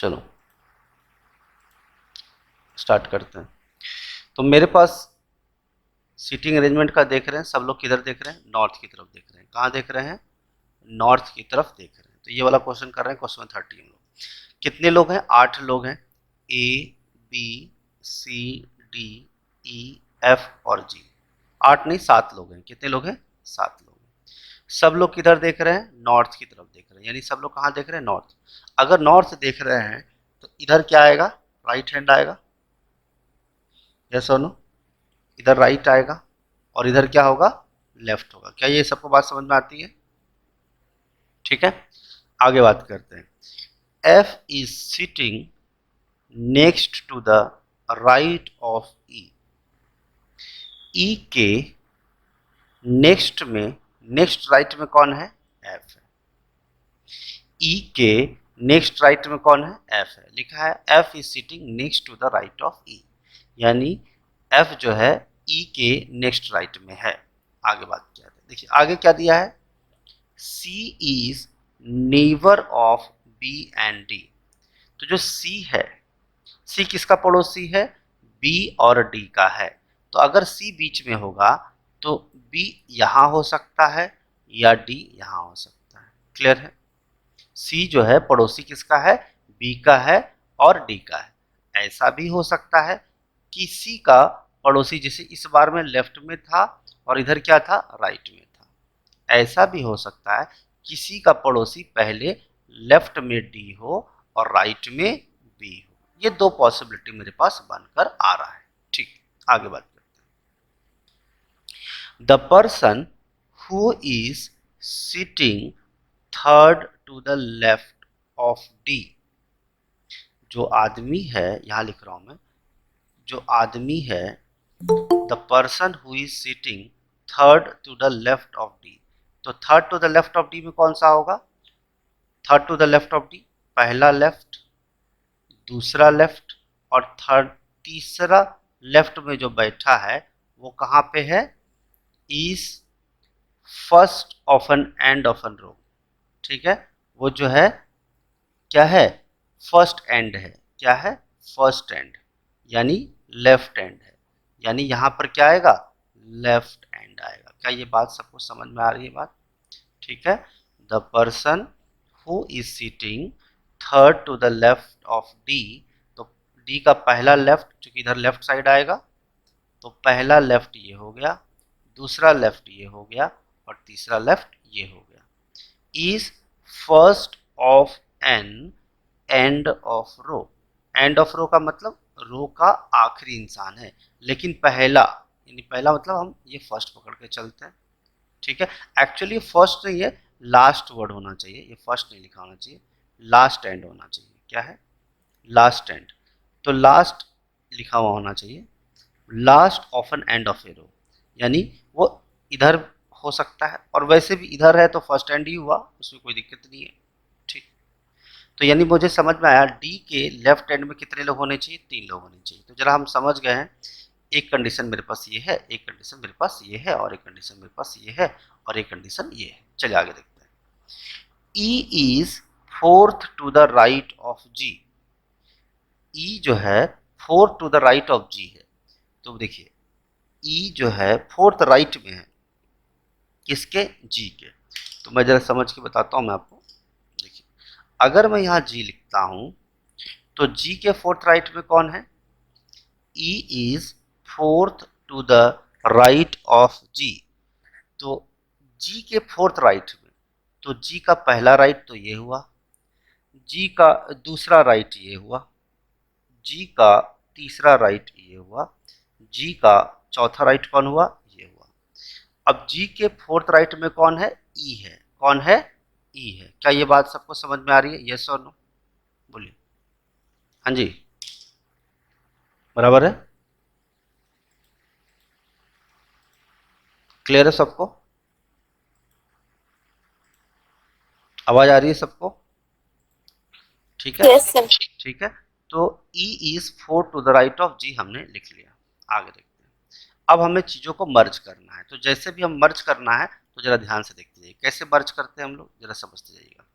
चलो स्टार्ट करते हैं। तो मेरे पास सीटिंग अरेंजमेंट का देख रहे हैं, सब लोग किधर देख रहे हैं? नॉर्थ की तरफ देख रहे हैं। कहाँ देख रहे हैं? नॉर्थ की तरफ देख रहे हैं। तो ये वाला क्वेश्चन कर रहे हैं, क्वेश्चन 30 हम लोग। कितने लोग हैं? 8 लोग हैं। A B C D E F और जी। 8 नहीं 7 लोग हैं। कितने लोग हैं? 7 लोग हैं। सब लोग किधर देख रहे हैं? नॉर्थ की तरफ देख रहे हैं। यानी सब लोग कहाँ देख रहे हैं? नॉर्थ। अगर नॉर्थ देख रहे हैं तो इधर क्या आएगा? राइट हैंड आएगा। यस और नो? इधर राइट आएगा और इधर क्या होगा? लेफ्ट होगा। क्या ये सबको बात समझ में आती है? ठीक है, आगे बात करते हैं। F is sitting next to the right of E. E के नेक्स्ट में, नेक्स्ट राइट में कौन है? एफ है। ई के नेक्स्ट राइट में कौन है? एफ है। लिखा है F is sitting next to the right of E, यानी एफ जो है ई के नेक्स्ट राइट में है। आगे बात किया है, देखिए आगे क्या दिया है? C is neighbour of B and D. तो जो सी है, सी किसका पड़ोसी है? बी और डी का है। तो अगर सी बीच में होगा तो बी यहां हो सकता है या डी यहां हो सकता है। क्लियर है? सी जो है पड़ोसी किसका है? बी का है और डी का है। ऐसा भी हो सकता है कि सी का पड़ोसी जैसे इस बार में लेफ्ट में था और इधर क्या था? राइट में था। ऐसा भी हो सकता है किसी का पड़ोसी पहले लेफ्ट में डी हो और राइट में बी हो। ये दो पॉसिबिलिटी मेरे पास बनकर आ रहा है। ठीक, आगे बात करते हैं। The person who is sitting third to the left of D. जो आदमी है, यहां लिख रहा हूं मैं, जो आदमी है, the person who is sitting third to the left of D. तो third to the left of D में कौन सा होगा? Third to the left of D, पहला लेफ्ट, दूसरा लेफ्ट और थर्ड तीसरा लेफ्ट में जो बैठा है वो कहां पे है? Is first of an end of an row. ठीक है, वो जो है क्या है? फर्स्ट एंड है। क्या है? फर्स्ट एंड, यानी लेफ्ट एंड है। यानी यहां पर क्या आएगा? लेफ्ट एंड आएगा। क्या ये बात सबको समझ में आ रही है बात? ठीक है, the person who is sitting third to the left of D. तो डी का पहला लेफ्ट, चूंकि इधर लेफ्ट साइड आएगा तो पहला लेफ्ट ये हो गया, दूसरा लेफ्ट ये हो गया और तीसरा लेफ्ट ये हो गया। Is first of an end of row. End of row का मतलब रो का आखिरी इंसान है, लेकिन पहला, यानी पहला मतलब हम ये फर्स्ट पकड़ के चलते हैं। ठीक है, एक्चुअली फर्स्ट नहीं है, लास्ट वर्ड होना चाहिए। ये फर्स्ट नहीं लिखा होना चाहिए, लास्ट एंड होना चाहिए। क्या है? Last and. तो लास्ट लिखा हुआ होना चाहिए, last of an end of a row, यानी वो इधर हो सकता है और वैसे भी इधर है तो फर्स्ट एंड ही हुआ, उसमें कोई दिक्कत नहीं है। ठीक, तो यानी मुझे समझ में आया डी के लेफ्ट एंड में कितने लोग होने चाहिए? 3 लोग होने चाहिए। तो जरा हम समझ गए हैं, एक कंडीशन मेरे पास ये है, एक कंडीशन मेरे पास ये है और एक कंडीशन मेरे पास ये है और एक कंडीशन ये है। चलिए आगे देखते हैं। E is fourth to the right of G. E जो है fourth to the right of G है। तो देखिए ई जो है फोर्थ राइट में है, किसके? जी के। तो मैं जरा समझ के बताता हूं मैं आपको। देखिए अगर मैं यहाँ जी लिखता हूं तो जी के फोर्थ राइट में कौन है? E is fourth to the right of G. तो जी के फोर्थ राइट में, तो जी का पहला राइट तो ये हुआ, जी का दूसरा राइट ये हुआ, जी का तीसरा राइट ये हुआ, जी का चौथा राइट कौन हुआ? ये हुआ। अब जी के फोर्थ राइट में कौन है? ई है। कौन है? ई है। क्या ये बात सबको समझ में आ रही है? यस और नो? बोलिए। हाँ जी, बराबर है? क्लियर है सबको? आवाज आ रही है सबको? ठीक है, यस सर। ठीक है। तो E is four to the right of G हमने लिख लिया। आगे देखते हैं। अब हमें चीजों को मर्ज करना है, तो जैसे भी हम मर्ज करना है तो जरा ध्यान से देखते जाइए कैसे मर्ज करते हैं हम लोग, जरा समझते जाइएगा।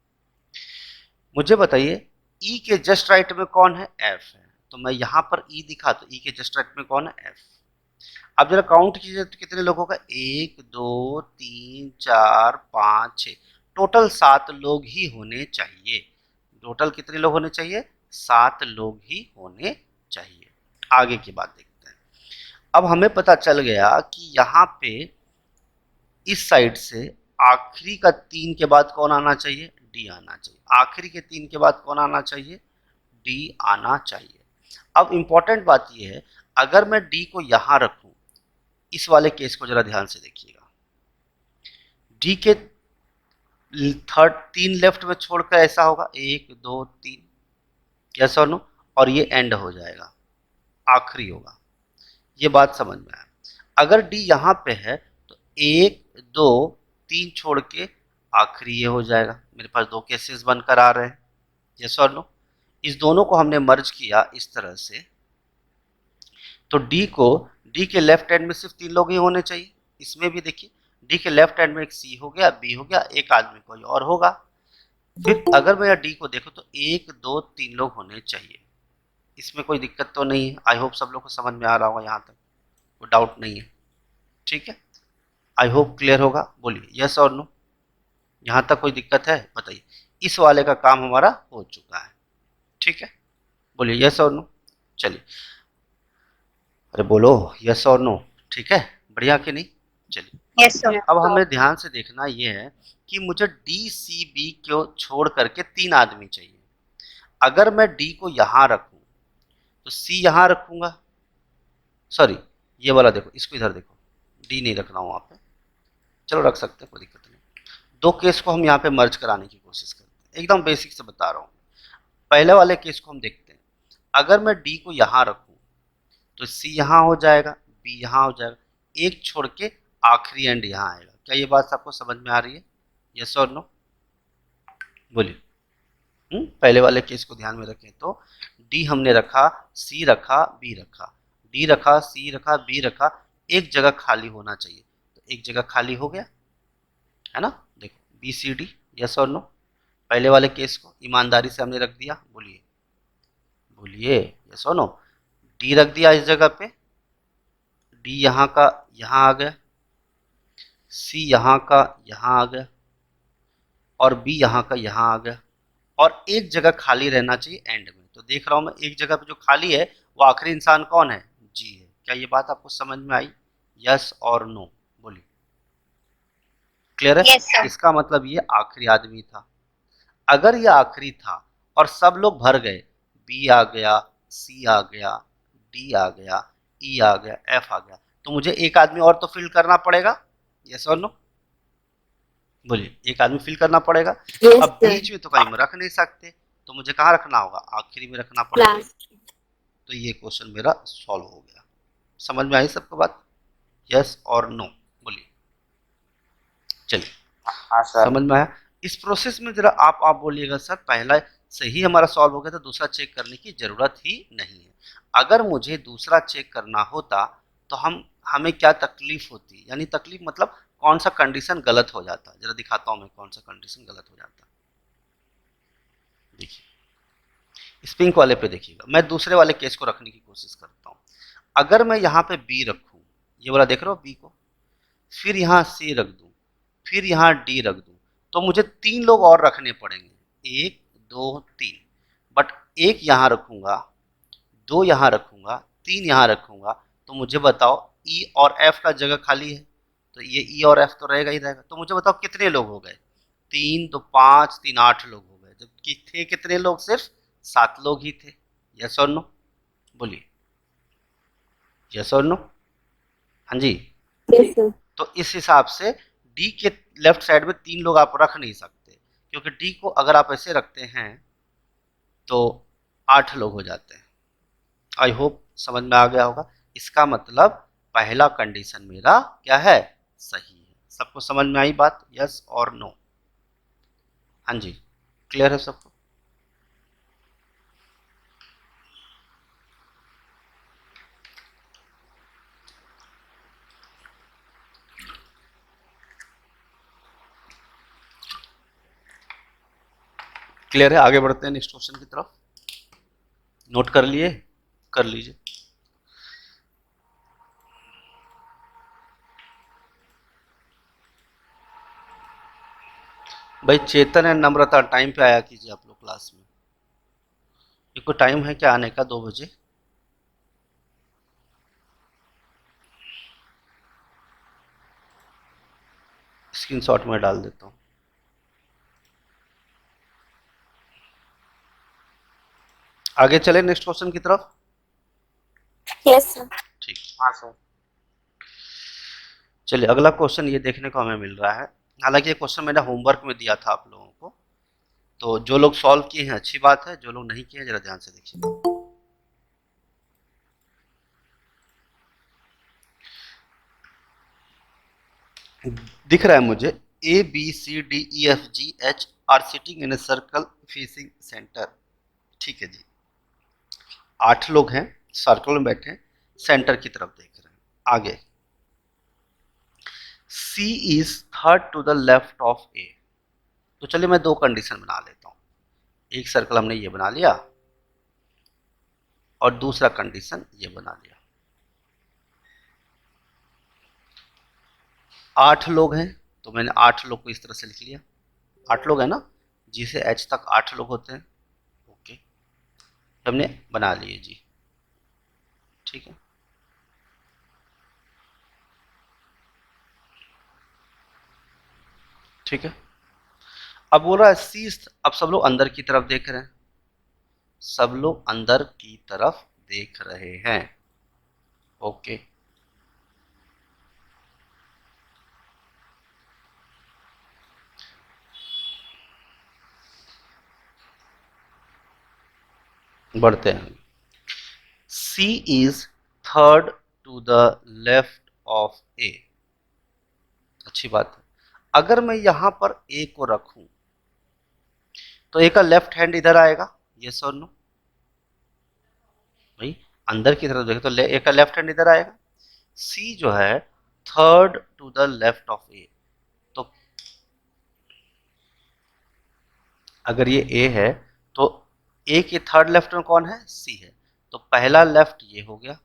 मुझे बताइए ई के जस्ट राइट में कौन है, एफ है, तो मैं यहां पर ई दिखा, तो ई के जस्ट राइट में कौन है, एफ। अब जरा काउंट कीजिए तो कितने लोग होगा, 1 2 3 4 5 6, टोटल 7 लोग ही होने चाहिए। टोटल कितने लोग होने चाहिए, 7 लोग ही होने चाहिए। आगे की बात देखते हैं। अब हमें पता चल गया कि यहाँ पे इस साइड से आखिरी का 3 के बाद कौन आना चाहिए, डी आना चाहिए। आखिरी के 3 के बाद कौन आना चाहिए, डी आना चाहिए। अब इंपॉर्टेंट बात यह है, अगर मैं डी को यहां रखूं, इस वाले केस को जरा ध्यान से देखिएगा, डी के थर्ड 3 लेफ्ट में छोड़कर ऐसा होगा 1 2 3, यस और नो, और ये एंड हो जाएगा, आखिरी होगा। ये बात समझ में आया। अगर डी यहां पे है तो 1 2 3 छोड़ के आखिरी ये हो जाएगा। मेरे पास 2 केसेस बनकर आ रहे हैं, यस और नो। इस दोनों को हमने मर्ज किया इस तरह से, तो डी के लेफ्ट एंड में सिर्फ 3 लोग ही होने चाहिए। इसमें भी देखिए, डी के लेफ्ट एंड में एक सी हो गया, बी हो गया, एक आदमी कोई और होगा। फिर अगर मैं डी को देखूं तो 1 2 3 लोग होने चाहिए। इसमें कोई दिक्कत तो नहीं है। आई होप सब लोग को समझ में आ रहा होगा, यहाँ तक कोई डाउट नहीं है, ठीक है। आई होप क्लियर होगा, बोलिए यस और नो। यहाँ तक कोई दिक्कत है बताइए। इस वाले का काम हमारा हो चुका है, ठीक है, बोलिए यस और नो। चलिए, अरे बोलो यस और नो, ठीक है, बढ़िया कि नहीं। चलिए यस सर। अब हमें ध्यान से देखना ये है कि मुझे डी सी बी को छोड़ करके 3 आदमी चाहिए। अगर मैं डी को यहां रखूं तो सी यहां रखूंगा, सॉरी ये वाला देखो, इसको इधर देखो, डी नहीं रखना वहां पे, चलो रख सकते हैं, कोई दिक्कत नहीं। 2 केस को हम यहाँ पे मर्ज कराने की कोशिश करते हैं, एकदम बेसिक से बता रहा हूँ। पहले वाले केस को हम देखते हैं। अगर मैं डी को यहां रखूं तो सी यहां हो जाएगा, बी यहां हो जाएगा, एक छोड़ के आखिरी एंड यहां आएगा। क्या ये बात आपको समझ में आ रही है, यस और नो, बोलिए। पहले वाले केस को ध्यान में रखें तो डी हमने रखा, सी रखा, बी रखा, डी रखा, सी रखा, बी रखा, एक जगह खाली होना चाहिए, तो एक जगह खाली हो गया है ना। देखो बी सी डी, यस और नो। पहले वाले केस को ईमानदारी से हमने रख दिया, बोलिए बोलिए यस और नो। डी रख दिया इस जगह पे, डी यहाँ का यहाँ आ गया, सी यहाँ का यहाँ आ गया, और बी यहाँ का यहाँ आ गया, और एक जगह खाली रहना चाहिए एंड में। तो देख रहा हूं मैं एक जगह पे जो खाली है वो आखिरी इंसान कौन है, जी है। क्या ये बात आपको समझ में आई, यस और नो, बोलिए क्लियर है। Yes sir. इसका मतलब ये आखिरी आदमी था। अगर ये आखिरी था और सब लोग भर गए, बी आ गया, सी आ गया, डी आ गया, ई आ गया, एफ आ गया, तो मुझे एक आदमी और तो फिल करना पड़ेगा, यस और नो, बोलिए एक आदमी फिल करना पड़ेगा। यस अब सर। बीच में तो कहीं में रख नहीं सकते, तो मुझे कहाँ रखना होगा, आखिरी में रखना पड़ेगा। लास्ट। तो ये क्वेश्चन मेरा सॉल्व हो गया। समझ में आई सबको बात, यस और नो, बोलिए। चलिए हाँ सर। समझ में आया। इस प्रोसेस में जरा आप बोलिएगा सर पहला सही हमारा सॉल्व हो गया तो दूसरा चेक करने की जरूरत ही नहीं है। अगर मुझे दूसरा चेक करना होता तो हमें क्या तकलीफ होती, यानी तकलीफ मतलब कौन सा कंडीशन गलत हो जाता। जरा दिखाता हूं मैं कौन सा कंडीशन गलत हो जाता। देखिए स्पिंक वाले पे देखिएगा, मैं दूसरे वाले केस को रखने की कोशिश करता हूं। अगर मैं यहाँ पे बी रखूं, ये वाला देख रहे हो बी को, फिर यहाँ सी रख दूं, फिर यहाँ डी रख दूं, तो मुझे 3 लोग और रखने पड़ेंगे, 1 2 3। बट एक यहाँ रखूंगा, 2 यहाँ रखूंगा, 3 यहाँ रखूंगा, तो मुझे बताओ ई और एफ का जगह खाली है, तो ये ई और एफ तो रहेगा ही रहेगा। तो मुझे बताओ कितने लोग हो गए, 3 तो 5 3 8 लोग हो गए, जबकि थे कितने लोग, सिर्फ 7 लोग ही थे, यस और नो, बोलिए यस और नो, हाँ जी। Yes sir. तो इस हिसाब से डी के लेफ्ट साइड में 3 लोग आप रख नहीं सकते, क्योंकि डी को अगर आप ऐसे रखते हैं तो 8 लोग हो जाते हैं। आई होप समझ में आ गया होगा। इसका मतलब पहला कंडीशन मेरा क्या है, सही है। सबको समझ में आई बात, यस और नो, हाँ जी, क्लियर है सबको। क्लियर है? आगे बढ़ते हैं नेक्स्ट क्वेश्चन की तरफ। नोट कर लिए? कर लीजिए। भाई चेतन एंड नम्रता टाइम पे आया कीजिए आप लोग क्लास में। इनको टाइम है क्या आने का? 2 बजे। स्क्रीनशॉट में डाल देता हूँ। आगे चले नेक्स्ट क्वेश्चन की तरफ। Yes sir. ठीक। हाँ सर। चलिए अगला क्वेश्चन ये देखने को हमें मिल रहा है। हालांकि ये क्वेश्चन मैंने होमवर्क में दिया था आप लोगों को, तो जो लोग सॉल्व किए हैं अच्छी बात है, जो लोग नहीं किए हैं जरा ध्यान से देखिए। दिख रहा है मुझे A B C D E F G H R sitting in a circle facing centre. ठीक है जी। 8 लोग हैं, सर्कल में बैठे हैं, सेंटर की तरफ देख रहे हैं। आगे C is third to the left of A. तो चलिए मैं 2 कंडीशन बना लेता हूं। एक सर्कल हमने ये बना लिया और दूसरा कंडीशन ये बना लिया। 8 लोग हैं तो मैंने 8 लोग को इस तरह से लिख लिया। 8 लोग हैं ना, जी से एच तक 8 लोग होते हैं। ओके, हमने बना लिए जी। ठीक है, ठीक है। अब बोल रहा है सी, अब सब लोग अंदर की तरफ देख रहे हैं, सब लोग अंदर की तरफ देख रहे हैं। ओके, बढ़ते हैं। C is third to the left of A. अच्छी बात है। अगर मैं यहां पर ए को रखूं तो ए का लेफ्ट हैंड इधर आएगा, यस और नो? भाई अंदर की तरफ देखें तो ए का लेफ्ट हैंड इधर आएगा। सी जो है third to the left of A, तो अगर ये ए है तो ए के थर्ड लेफ्ट में कौन है? सी है। तो पहला लेफ्ट ये हो गया,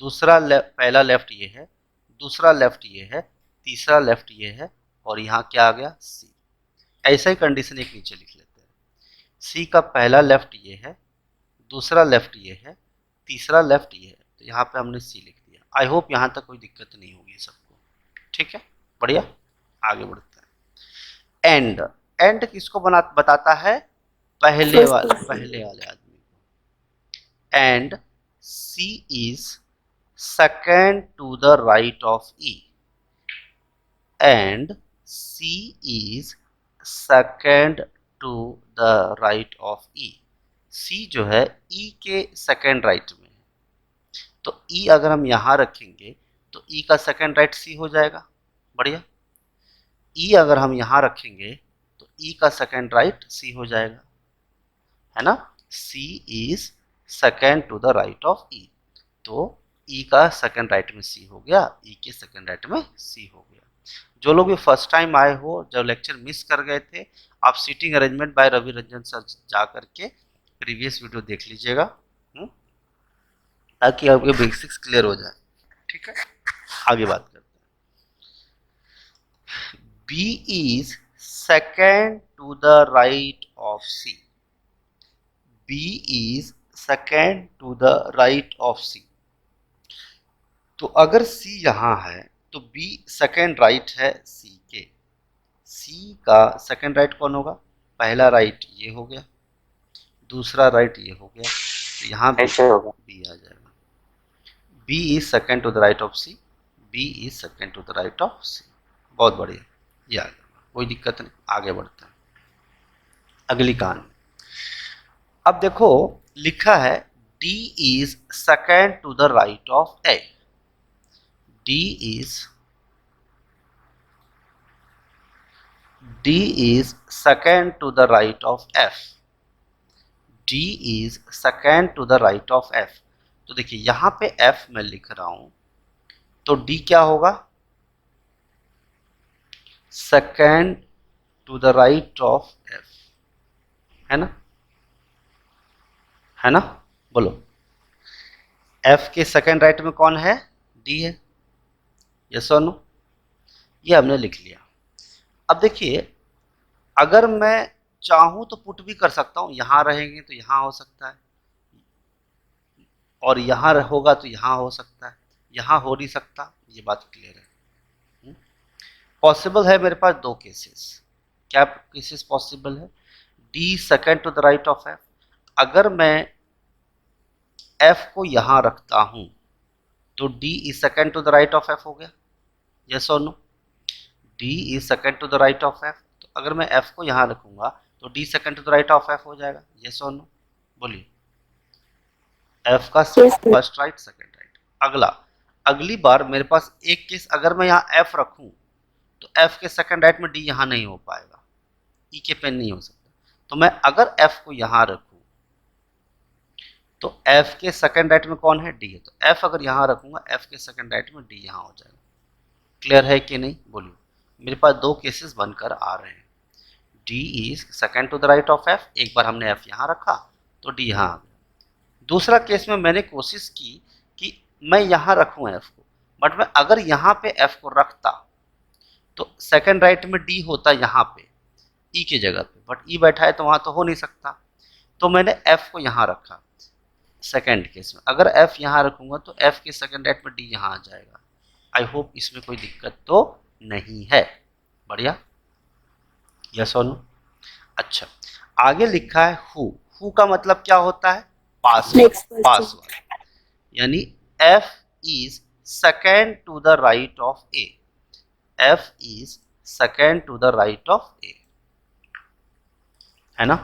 दूसरा पहला लेफ्ट ये है, दूसरा लेफ्ट ये है, तीसरा लेफ्ट ये है, और यहाँ क्या आ गया? सी। ऐसा ही कंडीशन एक नीचे लिख लेते हैं। सी का पहला लेफ्ट ये है, दूसरा लेफ्ट ये है, तीसरा लेफ्ट ये है, तो यहाँ पे हमने सी लिख दिया। आई होप यहाँ तक कोई दिक्कत नहीं होगी सबको। ठीक है, बढ़िया। आगे बढ़ते हैं। एंड, एंड किसको बताता है? पहले वाले आदमी को। And C is second to the right of E. And C is second to the right of E. C जो है ई के सेकेंड राइट में है, तो ई अगर हम यहां रखेंगे तो ई का सेकेंड राइट सी हो जाएगा। बढ़िया। ई अगर हम यहां रखेंगे तो ई का सेकेंड राइट सी हो जाएगा, है ना? C is second to the right of E, तो ई का सेकेंड राइट में सी हो गया, ई के सेकेंड राइट में सी हो गया। जो लोग भी फर्स्ट टाइम आए हो, जब लेक्चर मिस कर गए थे, आप seating arrangement by Ravi Ranjan sir जा करके प्रीवियस वीडियो देख लीजिएगा, ताकि आपके बेसिक्स क्लियर हो जाए। ठीक है, आगे बात करते हैं। B is second to the right of C. B is second to the right of C. तो अगर सी यहां है तो बी सेकेंड राइट है सी के। सी का सेकेंड राइट कौन होगा? पहला राइट ये हो गया, दूसरा राइट ये हो गया, तो यहाँ पे बी आ जाएगा। B is second to the right of C. B is second to the right of C. बहुत बढ़िया, ये आ गया, कोई दिक्कत नहीं। आगे बढ़ते हैं अगली कहानी। अब देखो लिखा है D is second to the right of A. D is second to the right of F. D is second to the right of F. तो देखिए यहां पे F मैं लिख रहा हूं, तो D क्या होगा? Second to the right of F, है ना, है ना, बोलो। एफ के सेकंड राइट में कौन है? डी है। यस और नो? ये हमने लिख लिया। अब देखिए, अगर मैं चाहूं तो पुट भी कर सकता हूं, यहां रहेंगे तो यहां हो सकता है, और यहां होगा तो यहां हो सकता है, यहां हो नहीं सकता, ये बात क्लियर है। पॉसिबल है मेरे पास दो केसेस। क्या केसेस पॉसिबल है? D second to the right of F. अगर मैं एफ को यहां रखता हूं तो D is second to the right of F हो गया। यस और no? D is second to the right of F. तो अगर मैं एफ को यहां रखूंगा तो D second to the right of F हो जाएगा। यस और नो? बोलिए। एफ का Yes, sir. First right second right. अगला, अगली बार मेरे पास एक केस, अगर मैं यहाँ एफ रखूं तो एफ के सेकंड राइट में डी यहाँ नहीं हो पाएगा, ई के पेन नहीं हो सकता। तो मैं अगर एफ को यहाँ रखूं तो एफ के सेकंड राइट में कौन है? डी है। तो एफ अगर यहाँ रखूंगा, एफ के सेकंड राइट में डी यहाँ हो जाएगा। क्लियर है कि नहीं? बोलिए। मेरे पास दो केसेस बनकर आ रहे हैं। D is second to the right of F, एक बार हमने एफ यहाँ रखा तो डी यहाँ आ गया। दूसरा केस में मैंने कोशिश की कि मैं यहाँ रखूँ एफ को, बट मैं अगर यहाँ पे एफ को रखता तो सेकंड राइट में डी होता यहाँ पे ई की जगह पे, बट ई बैठा है तो वहाँ तो हो नहीं सकता। तो मैंने एफ को यहाँ रखा। सेकंड केस में अगर एफ यहाँ रखूंगा तो एफ के सेकंड राइट में डी यहाँ आ जाएगा। आई होप इसमें कोई दिक्कत तो नहीं है। बढ़िया। यस और नो? अच्छा, आगे लिखा है हु का मतलब क्या होता है? पास Next question. पास वाला, यानी F is second to the right of A. F is second to the right of A, है ना?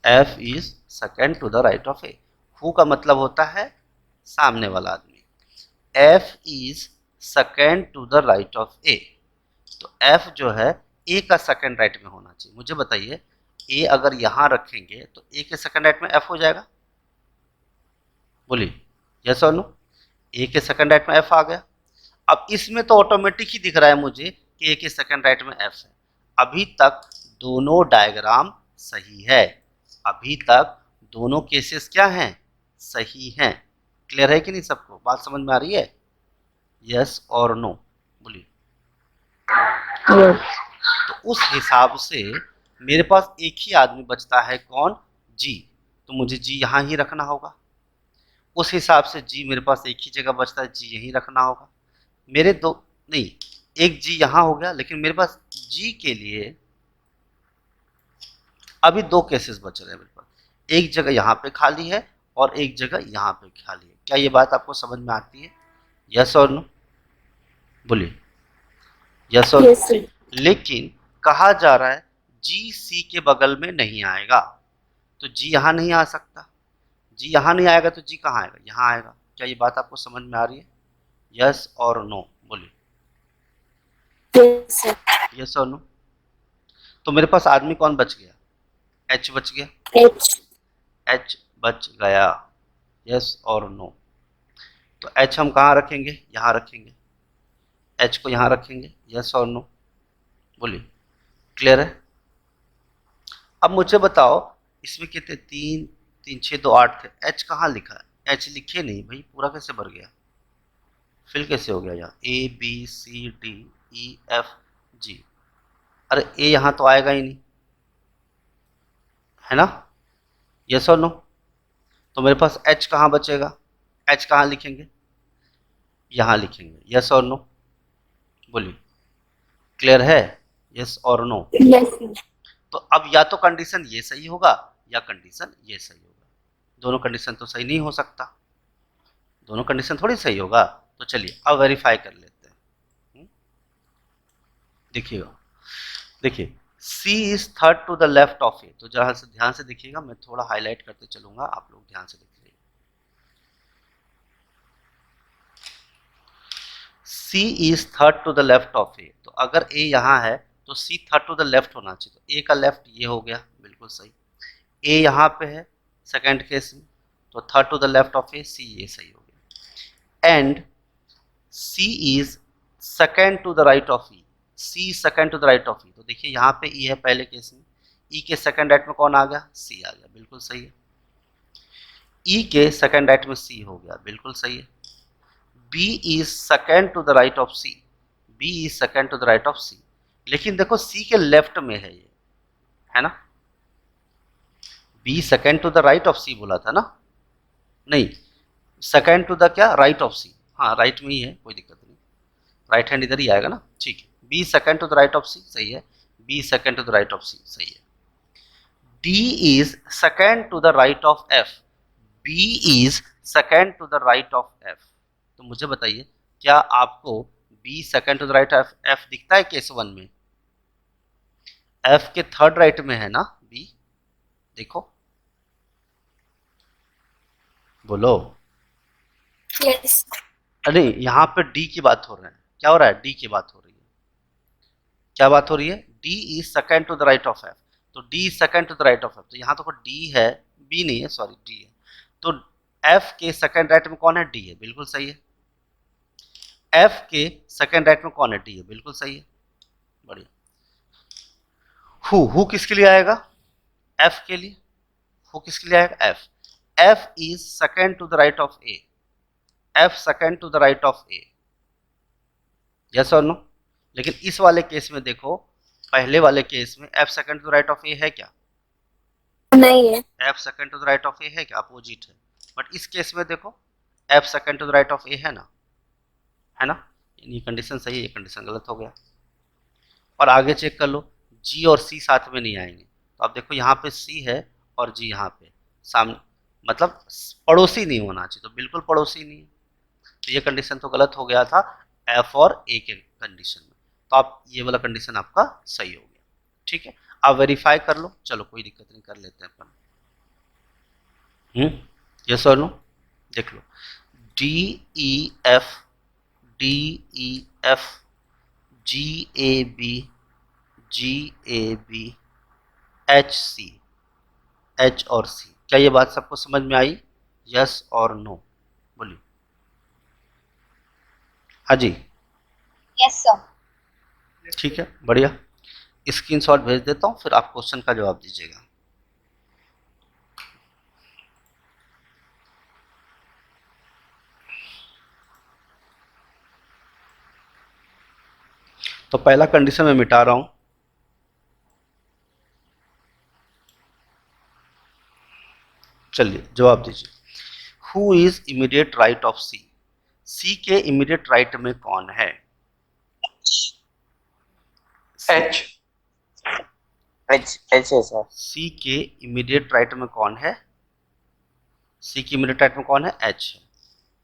F is second to the right of A. Who का मतलब होता है सामने वाला आदमी। F is second to the right of A, तो एफ जो है ए का सेकंड राइट में होना चाहिए। मुझे बताइए, ए अगर यहां रखेंगे तो ए के सेकंड राइट में एफ हो जाएगा? बोलिए। यस और नो? ए के सेकंड राइट में एफ आ गया। अब इसमें तो ऑटोमेटिक ही दिख रहा है मुझे कि ए के सेकंड राइट में एफ है। अभी तक दोनों डायग्राम सही है, अभी तक दोनों केसेस क्या हैं? सही हैं। क्लियर है कि नहीं? सबको बात समझ में आ रही है? यस और नो? बोलिए। Yes. तो उस हिसाब से मेरे पास एक ही आदमी बचता है, कौन? जी। तो मुझे जी यहाँ ही रखना होगा। उस हिसाब से जी मेरे पास एक ही जगह बचता है, जी यहीं रखना होगा। मेरे दो नहीं, एक जी यहाँ हो गया, लेकिन मेरे पास जी के लिए अभी दो केसेस बच रहे हैं मेरे पास। एक जगह यहाँ पे खाली है और एक जगह यहाँ पे खाली है। क्या ये बात आपको समझ में आती है? यस और नो? बोलिए। यस और Yes, sir. लेकिन कहा जा रहा है जी सी के बगल में नहीं आएगा, तो जी यहाँ नहीं आ सकता। जी यहाँ नहीं आएगा तो जी कहाँ आएगा? यहाँ आएगा। क्या ये बात आपको समझ में आ रही है? यस और नो? बोलिए। Yes, sir. यस और नो? तो मेरे पास आदमी कौन बच गया? एच बच गया। H. एच बच गया। यस और नो? तो एच हम कहाँ रखेंगे? यहाँ रखेंगे। एच को यहाँ रखेंगे। यस और नो? बोलिए। क्लियर है? अब मुझे बताओ, इसमें कितने? तीन तीन छः दो आठ थे, एच कहाँ लिखा है? एच लिखे नहीं भाई, पूरा कैसे भर गया? फिल कैसे हो गया यहाँ? A B C D E F G. अरे ए यहाँ तो आएगा ही नहीं, है ना? यस और नो? तो मेरे पास एच कहाँ बचेगा? एच कहाँ लिखेंगे? यहाँ लिखेंगे। यस और नो? बोलिए। क्लियर है? यस और नो? Yes, sir. तो अब या तो कंडीशन ये सही होगा या कंडीशन ये सही होगा। दोनों कंडीशन तो सही नहीं हो सकता, दोनों कंडीशन थोड़ी सही होगा। तो चलिए अब वेरीफाई कर लेते हैं। देखिएगा, देखिए C is third to the left of A. तो जरा से ध्यान से देखिएगा, मैं थोड़ा हाईलाइट करते चलूंगा, आप लोग ध्यान से देखिए। C is third to the left of A, तो अगर A यहाँ है तो C third to the left होना चाहिए। तो A का लेफ्ट ये हो गया, बिल्कुल सही। A यहाँ पे है सेकंड केस में, तो third to the left of A, C ये सही हो गया। And C is second to the right of E, C second to the right of E। तो देखिए यहाँ पे E है पहले केस में, ई के सेकंड राइट में कौन आ गया, सी आ गया, बिल्कुल सही है। ई के सेकंड राइट में सी हो गया, बिल्कुल सही है। B is second to the right of C, B is second to the right of C, लेकिन देखो सी के लेफ्ट में है ये, है ना। B second to the right of C बोला था ना, नहीं, सेकंड टू द क्या, राइट ऑफ सी, हाँ राइट में ही है, कोई दिक्कत नहीं, राइट हैंड इधर ही आएगा ना, ठीक है। B second to the right of C, सही है। B second to the right of C, सही है। D is second to the right of F, B is second to the right of F. तो मुझे बताइए, क्या आपको B second to the right of F दिखता है केस वन में? एफ के थर्ड राइट में है ना बी, देखो, बोलो। यस। अरे यहाँ पे डी की बात हो रहा है, क्या हो रहा है, डी की बात हो रही है, क्या बात हो रही है, D is second to the right of F, तो D is second to the right of F, तो यहाँ तो डी है, बी नहीं है, सॉरी डी है, तो एफ के सेकंड राइट में कौन है, डी है, बिल्कुल सही है। एफ के सेकंड राइट में कौन है, डी है, बिल्कुल सही है, बढ़िया। हु किसके लिए आएगा, एफ के लिए, हु किसके लिए आएगा, F, F is second to the right of A, F second to the right of A, yes और नो। लेकिन इस वाले केस में देखो, पहले वाले केस में F second to the right of A है क्या, नहीं है। F second to the right of A है क्या, अपोजिट है। बट इस केस में देखो, F second to the right of A है ना, है ना, ये कंडीशन सही है, ये कंडीशन गलत हो गया। और आगे चेक कर लो, जी और सी साथ में नहीं आएंगे, तो आप देखो यहाँ पे सी है और जी यहाँ पे सामने, मतलब पड़ोसी नहीं होना चाहिए, तो बिल्कुल पड़ोसी नहीं है, तो ये कंडीशन तो गलत हो गया था एफ और ए के कंडीशन में, तो आप ये वाला कंडीशन आपका सही हो गया, ठीक है। आप वेरीफाई कर लो, चलो कोई दिक्कत नहीं, कर लेते हैं अपन। यस और नो, देख लो, D E F, D E F, G A B, G A B, H C, H और सी, क्या ये बात सबको समझ में आई, यस और नो, बोलिए। हाँ जी, यस सर। ठीक है, बढ़िया। स्क्रीनशॉट भेज देता हूँ, फिर आप क्वेश्चन का जवाब दीजिएगा। तो पहला कंडीशन मैं मिटा रहा हूँ, चलिए जवाब दीजिए। Who is immediate right of C, C के इमीडिएट राइट में कौन है, एच, एच है सर। सी के इमीडिएट राइट में कौन है, सी की इमीडिएट राइट में कौन है, एच है,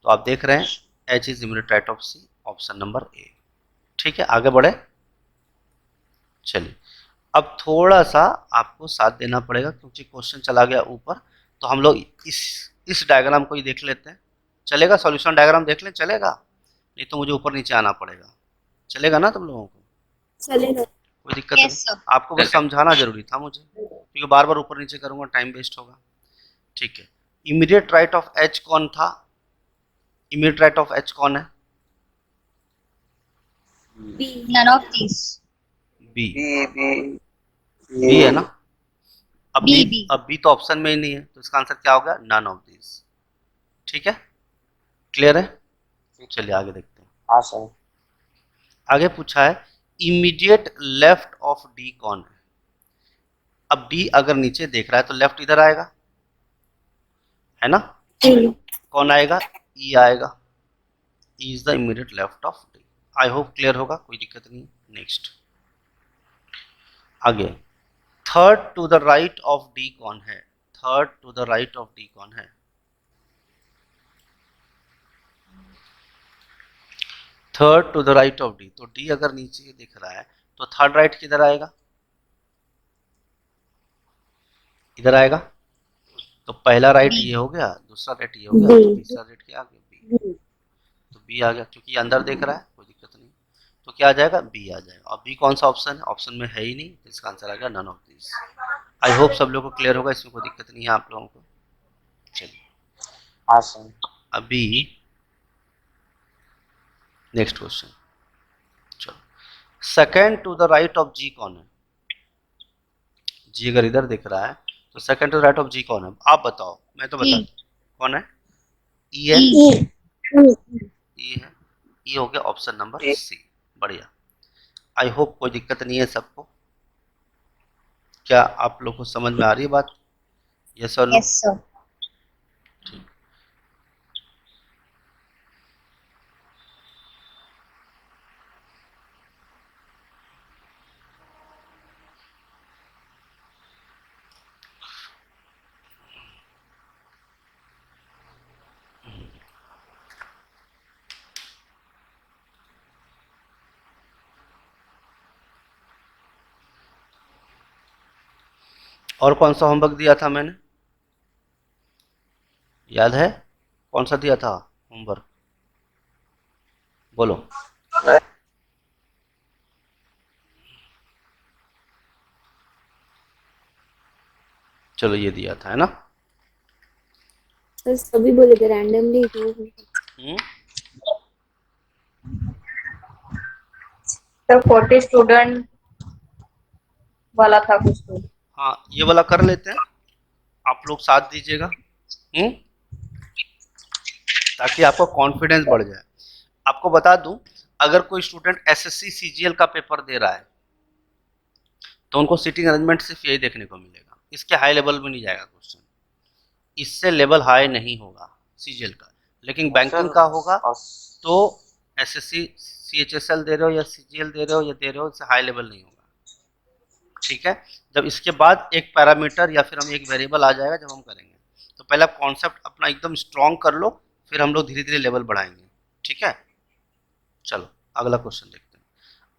तो आप देख रहे हैं H is immediate right of C, option number A, ठीक है। आगे बढ़े, चलिए अब थोड़ा सा आपको साथ देना पड़ेगा क्योंकि क्वेश्चन चला गया ऊपर, तो हम लोग इस डायग्राम को ही देख लेते हैं, चलेगा, सॉल्यूशन डायग्राम देख लें, चलेगा, नहीं तो मुझे ऊपर नीचे आना पड़ेगा, चलेगा ना तुम लोगों को, चलेगा। कोई दिक्कत नहीं, आपको बस समझाना जरूरी था मुझे, क्योंकि बार बार ऊपर नीचे करूंगा टाइम वेस्ट होगा, ठीक है। इमीडिएट राइट ऑफ एच कौन था, इमीडिएट राइट ऑफ एच कौन है, B, none of this. B, B B B है ना, अब बी, बी, बी। अब बी तो ऑप्शन में ही नहीं है, तो इसका आंसर क्या होगा, नन ऑफ दिस, ठीक है, क्लियर है। चलिए आगे देखते हैं। हाँ सर। आगे पूछा है इमीडिएट लेफ्ट ऑफ डी कौन है, अब डी अगर नीचे देख रहा है तो लेफ्ट इधर आएगा, है ना, कौन आएगा, ई आएगा, E is the immediate left of D. I hope clear होगा, कोई दिक्कत नहीं। नेक्स्ट, आगे third to the right of D कौन है, third to the right of D कौन है, third to the right of D, तो डी अगर नीचे दिख रहा है तो थर्ड राइट किधर आएगा, इधर आएगा, तो पहला राइट ये हो गया, दूसरा राइट ये हो गया, तो तीसरा राइट क्या आ गया, बी, तो बी आ गया, क्योंकि अंदर देख रहा है, कोई दिक्कत नहीं, तो क्या आ जाएगा, बी आ जाएगा। और बी कौन सा ऑप्शन है, ऑप्शन में है ही नहीं, तो इसका आंसर आ गया none of this. I hope सब लोगों को क्लियर होगा, इसमें कोई दिक्कत नहीं है आप लोगों को। चलिए हाँ सर। अभी नेक्स्ट क्वेश्चन, चलो second to the right of G कौन है, जी अगर इधर दिख रहा है तो second to right of G कौन है? आप बताओ, मैं तो बता E. कौन है? ई है, E. ई है, ई हो गया ऑप्शन नंबर ए, सी। बढ़िया। आई होप कोई दिक्कत नहीं है सबको। क्या आप लोग को समझ में आ रही है बात? यस और नो? Yes, sir. ठीक। और कौन सा होमवर्क दिया था मैंने, याद है? कौन सा दिया था होमवर्क, बोलो। चलो ये दिया था, है ना? सर सभी बोले थे रैंडमली जो हम्म? सर 40 स्टूडेंट वाला था कुछ तो। हाँ ये वाला कर लेते हैं, आप लोग साथ दीजिएगा। ताकि आपका कॉन्फिडेंस बढ़ जाए। आपको बता दूं, अगर कोई स्टूडेंट एसएससी सीजीएल का पेपर दे रहा है तो उनको सीटिंग अरेंजमेंट सिर्फ यही देखने को मिलेगा, इसके हाई लेवल में नहीं जाएगा क्वेश्चन, इससे लेवल हाई नहीं होगा सीजीएल का। लेकिन बैंकिंग का होगा तो एसएससी सीएचएसएल दे रहे हो या सीजीएल दे रहे हो या दे रहे हो, इससे हाई लेवल नहीं होगा। ठीक है, जब इसके बाद एक पैरामीटर या फिर हम एक वेरिएबल आ जाएगा जब हम करेंगे, तो पहले आप कॉन्सेप्ट अपना एकदम स्ट्रॉन्ग कर लो, फिर हम लोग धीरे धीरे लेवल बढ़ाएंगे। ठीक है, चलो अगला क्वेश्चन देखते हैं।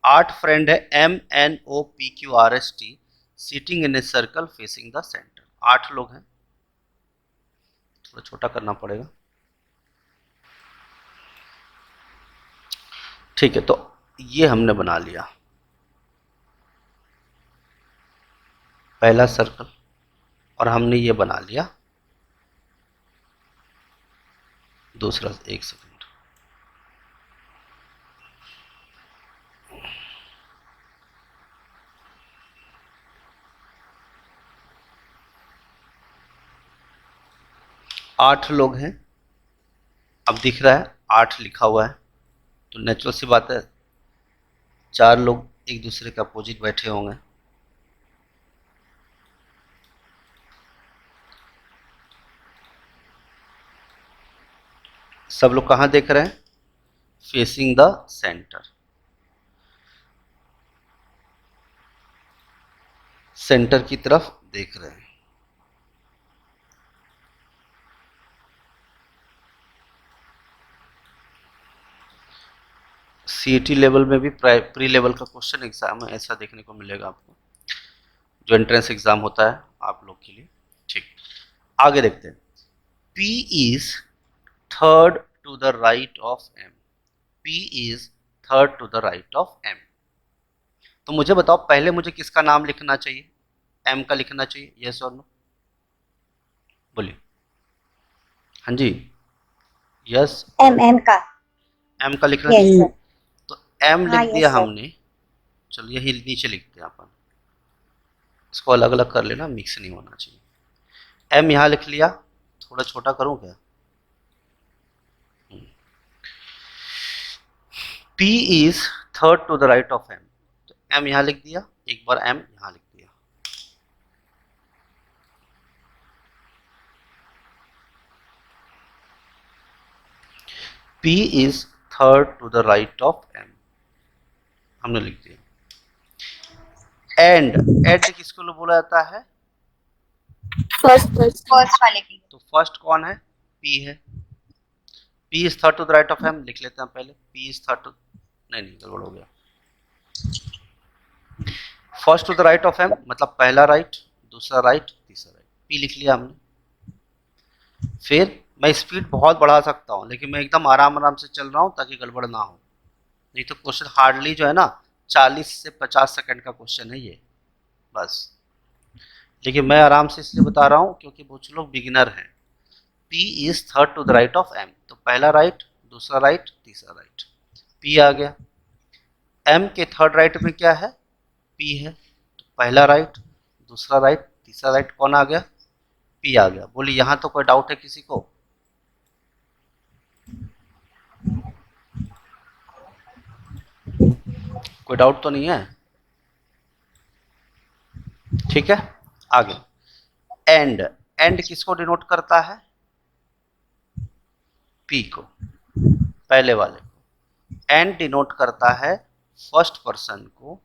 8 फ्रेंड है MNOPQRST sitting in a circle facing the centre. 8 लोग हैं, थोड़ा छोटा करना पड़ेगा। ठीक है, तो ये हमने बना लिया पहला सर्कल, और हमने ये बना लिया दूसरा। एक सेकंड, आठ लोग हैं, अब दिख रहा है 8 लिखा हुआ है, तो नेचुरल सी बात है 4 लोग एक दूसरे के अपोजिट बैठे होंगे। सब लोग कहाँ देख रहे हैं? फेसिंग द सेंटर, सेंटर की तरफ देख रहे हैं। सीईटी लेवल में भी प्री लेवल का क्वेश्चन एग्जाम है, ऐसा देखने को मिलेगा आपको, जो एंट्रेंस एग्जाम होता है आप लोग के लिए। ठीक, आगे देखते हैं। P is third to the right of M. P is third to the right of M. तो मुझे बताओ पहले मुझे किसका नाम लिखना चाहिए? M का लिखना चाहिए, यस और नो? बोलिए। हाँ जी, यस। M का M का लिखना चाहिए, yes तो M हाँ लिख दिया yes sir हमने। चलो यही नीचे लिखते हैं अपन, इसको अलग अलग कर लेना, मिक्स नहीं होना चाहिए। M यहाँ लिख लिया, थोड़ा छोटा करूँ क्या? P is third to the right of M, तो M यहाँ लिख दिया, एक बार M यहाँ लिख दिया। P is third to the right of M, हमने लिख दिया। एंड किसको बोला जाता है? first वाले की। तो फर्स्ट कौन है? P है। P is third to the right of M लिख लेते हैं पहले। P is third to, नहीं गड़बड़ हो गया। First to the right of M मतलब पहला राइट, दूसरा राइट, तीसरा राइट। P लिख लिया हमने। फिर मैं स्पीड बहुत बढ़ा सकता हूँ, लेकिन मैं एकदम आराम आराम से चल रहा हूँ ताकि गड़बड़ ना हो, नहीं तो क्वेश्चन हार्डली जो है ना 40 से 50 सेकंड का क्वेश्चन है ये बस। लेकिन मैं आराम से इसलिए बता रहा हूँ क्योंकि बहुत लोग बिगिनर हैं। P is third to the right of M, तो पहला राइट, दूसरा राइट, तीसरा राइट। P आ गया। M के थर्ड राइट में क्या है? P है, तो पहला राइट, दूसरा राइट, तीसरा राइट कौन आ गया? पी आ गया। बोलिए यहां तो कोई डाउट है किसी को? कोई डाउट तो नहीं है? ठीक है, आगे। एंड, एंड किसको डिनोट करता है? पी को, पहले वाले को। एंड डिनोट करता है फर्स्ट पर्सन को,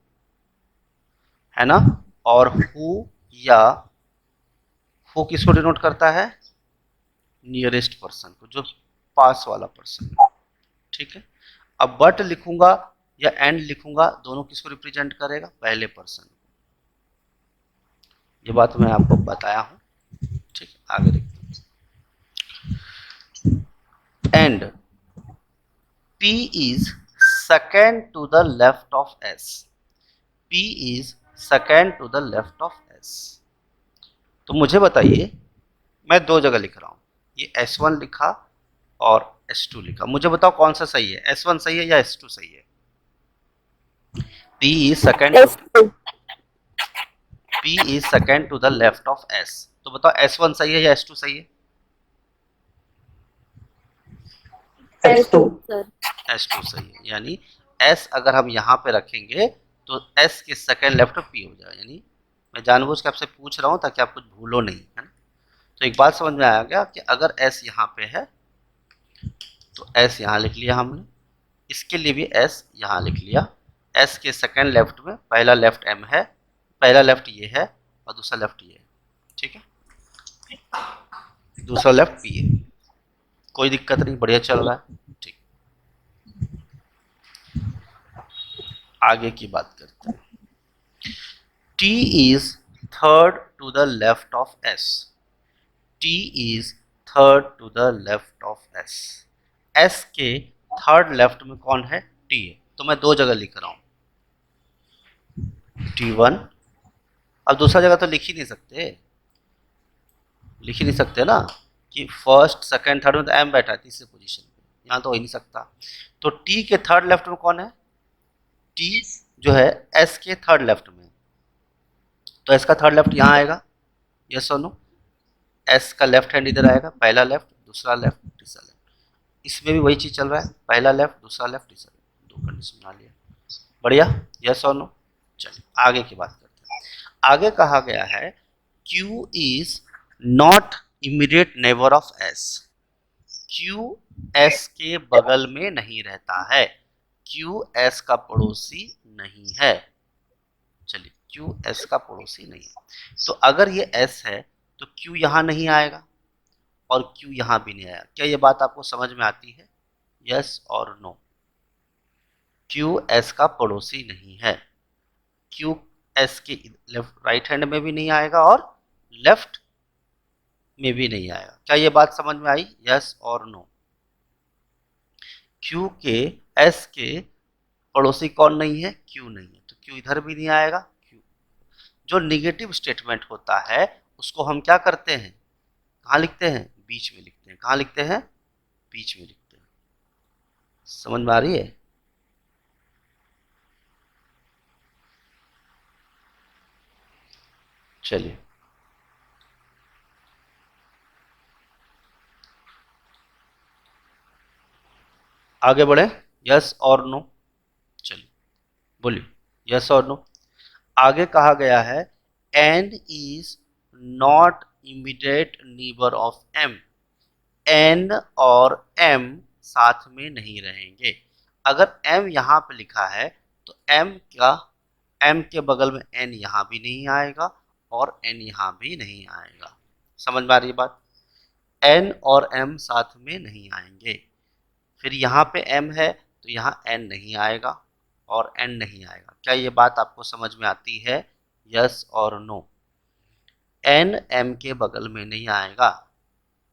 है ना? और हु या हु किसको डिनोट करता है? नियरेस्ट पर्सन को, जो पास वाला पर्सन है। ठीक है, अब बट लिखूंगा या एंड लिखूंगा, दोनों किसको रिप्रेजेंट करेगा? पहले पर्सन को। ये बात मैं आपको बताया हूं। ठीक, आगे देखते हैं। And P is second to the left of S. P is second to the left of S. तो मुझे बताइए, मैं दो जगह लिख रहा हूं, ये S1 लिखा और S2 लिखा। मुझे बताओ कौन सा सही है? S1 सही है या S2 सही है? P is second to S2 P is second to the left of S. तो बताओ S1 सही है या S2 सही है? S2 sir. S2 सही है, यानी S अगर हम यहाँ पे रखेंगे तो S के सेकंड लेफ्ट P हो जाएगा। यानी मैं जानबूझ के आपसे पूछ रहा हूँ ताकि आप कुछ भूलो नहीं, है ना? तो एक बात समझ में आ गया कि अगर S यहाँ पे है तो S यहाँ लिख लिया हमने, इसके लिए भी S यहाँ लिख लिया। S के सेकंड लेफ्ट में पहला लेफ्ट M है, पहला लेफ्ट ये है और दूसरा लेफ्ट ये है। ठीक है, दूसरा लेफ्ट P है। कोई दिक्कत नहीं, बढ़िया चल रहा है। ठीक, आगे की बात करते हैं। T is third to the left of S. T is third to the left of S. S के थर्ड लेफ्ट में कौन है? T है। तो मैं दो जगह लिख रहा हूं, T1। अब दूसरा जगह तो लिख ही नहीं सकते, लिख ही नहीं सकते ना कि फर्स्ट सेकंड थर्ड में तो M बैठा है तीसरी पोजीशन पे, यहाँ तो हो ही नहीं सकता। तो T के थर्ड लेफ्ट में कौन है? T जो है S के थर्ड लेफ्ट में, तो S का थर्ड लेफ्ट यहाँ आएगा। यस और नो? S का लेफ्ट हैंड इधर आएगा, पहला लेफ्ट, दूसरा लेफ्ट, तीसरा लेफ्ट। इसमें भी वही चीज चल रहा है, पहला लेफ्ट, दूसरा लेफ्ट, तीसरा लेफ्ट, दो कंडीशन बना लिया। बढ़िया, यस और नो? चलिए आगे की बात करते हैं। आगे कहा गया है Q is not immediate neighbour of S. Q S के बगल में नहीं रहता है, Q S का पड़ोसी नहीं है। चलिए, Q S का पड़ोसी नहीं है, तो अगर ये S है तो Q यहाँ नहीं आएगा और Q यहाँ भी नहीं आएगा। क्या ये बात आपको समझ में आती है? यस और नो? Q S का पड़ोसी नहीं है, Q S के लेफ्ट राइट हैंड में भी नहीं आएगा और लेफ्ट में भी नहीं आएगा। क्या ये बात समझ में आई? यस और नो? Q के S के पड़ोसी कौन नहीं है? Q नहीं है, तो Q इधर भी नहीं आएगा। Q जो निगेटिव स्टेटमेंट होता है उसको हम क्या करते हैं? कहाँ लिखते हैं? बीच में लिखते हैं। कहाँ लिखते हैं? बीच में लिखते हैं। समझ में आ रही है? चलिए आगे बढ़े। यस और नो? चलिए बोलिए यस और नो। आगे कहा गया है N is not immediate neighbour of M. N और एम साथ में नहीं रहेंगे। अगर एम यहाँ पे लिखा है तो एम के बगल में एन यहाँ भी नहीं आएगा और एन यहाँ भी नहीं आएगा। समझ में आ रही बात? एन और एम साथ में नहीं आएंगे। फिर यहाँ पे एम है तो यहाँ एन नहीं आएगा और एन नहीं आएगा। क्या ये बात आपको समझ में आती है? यस और नो? एन एम के बगल में नहीं आएगा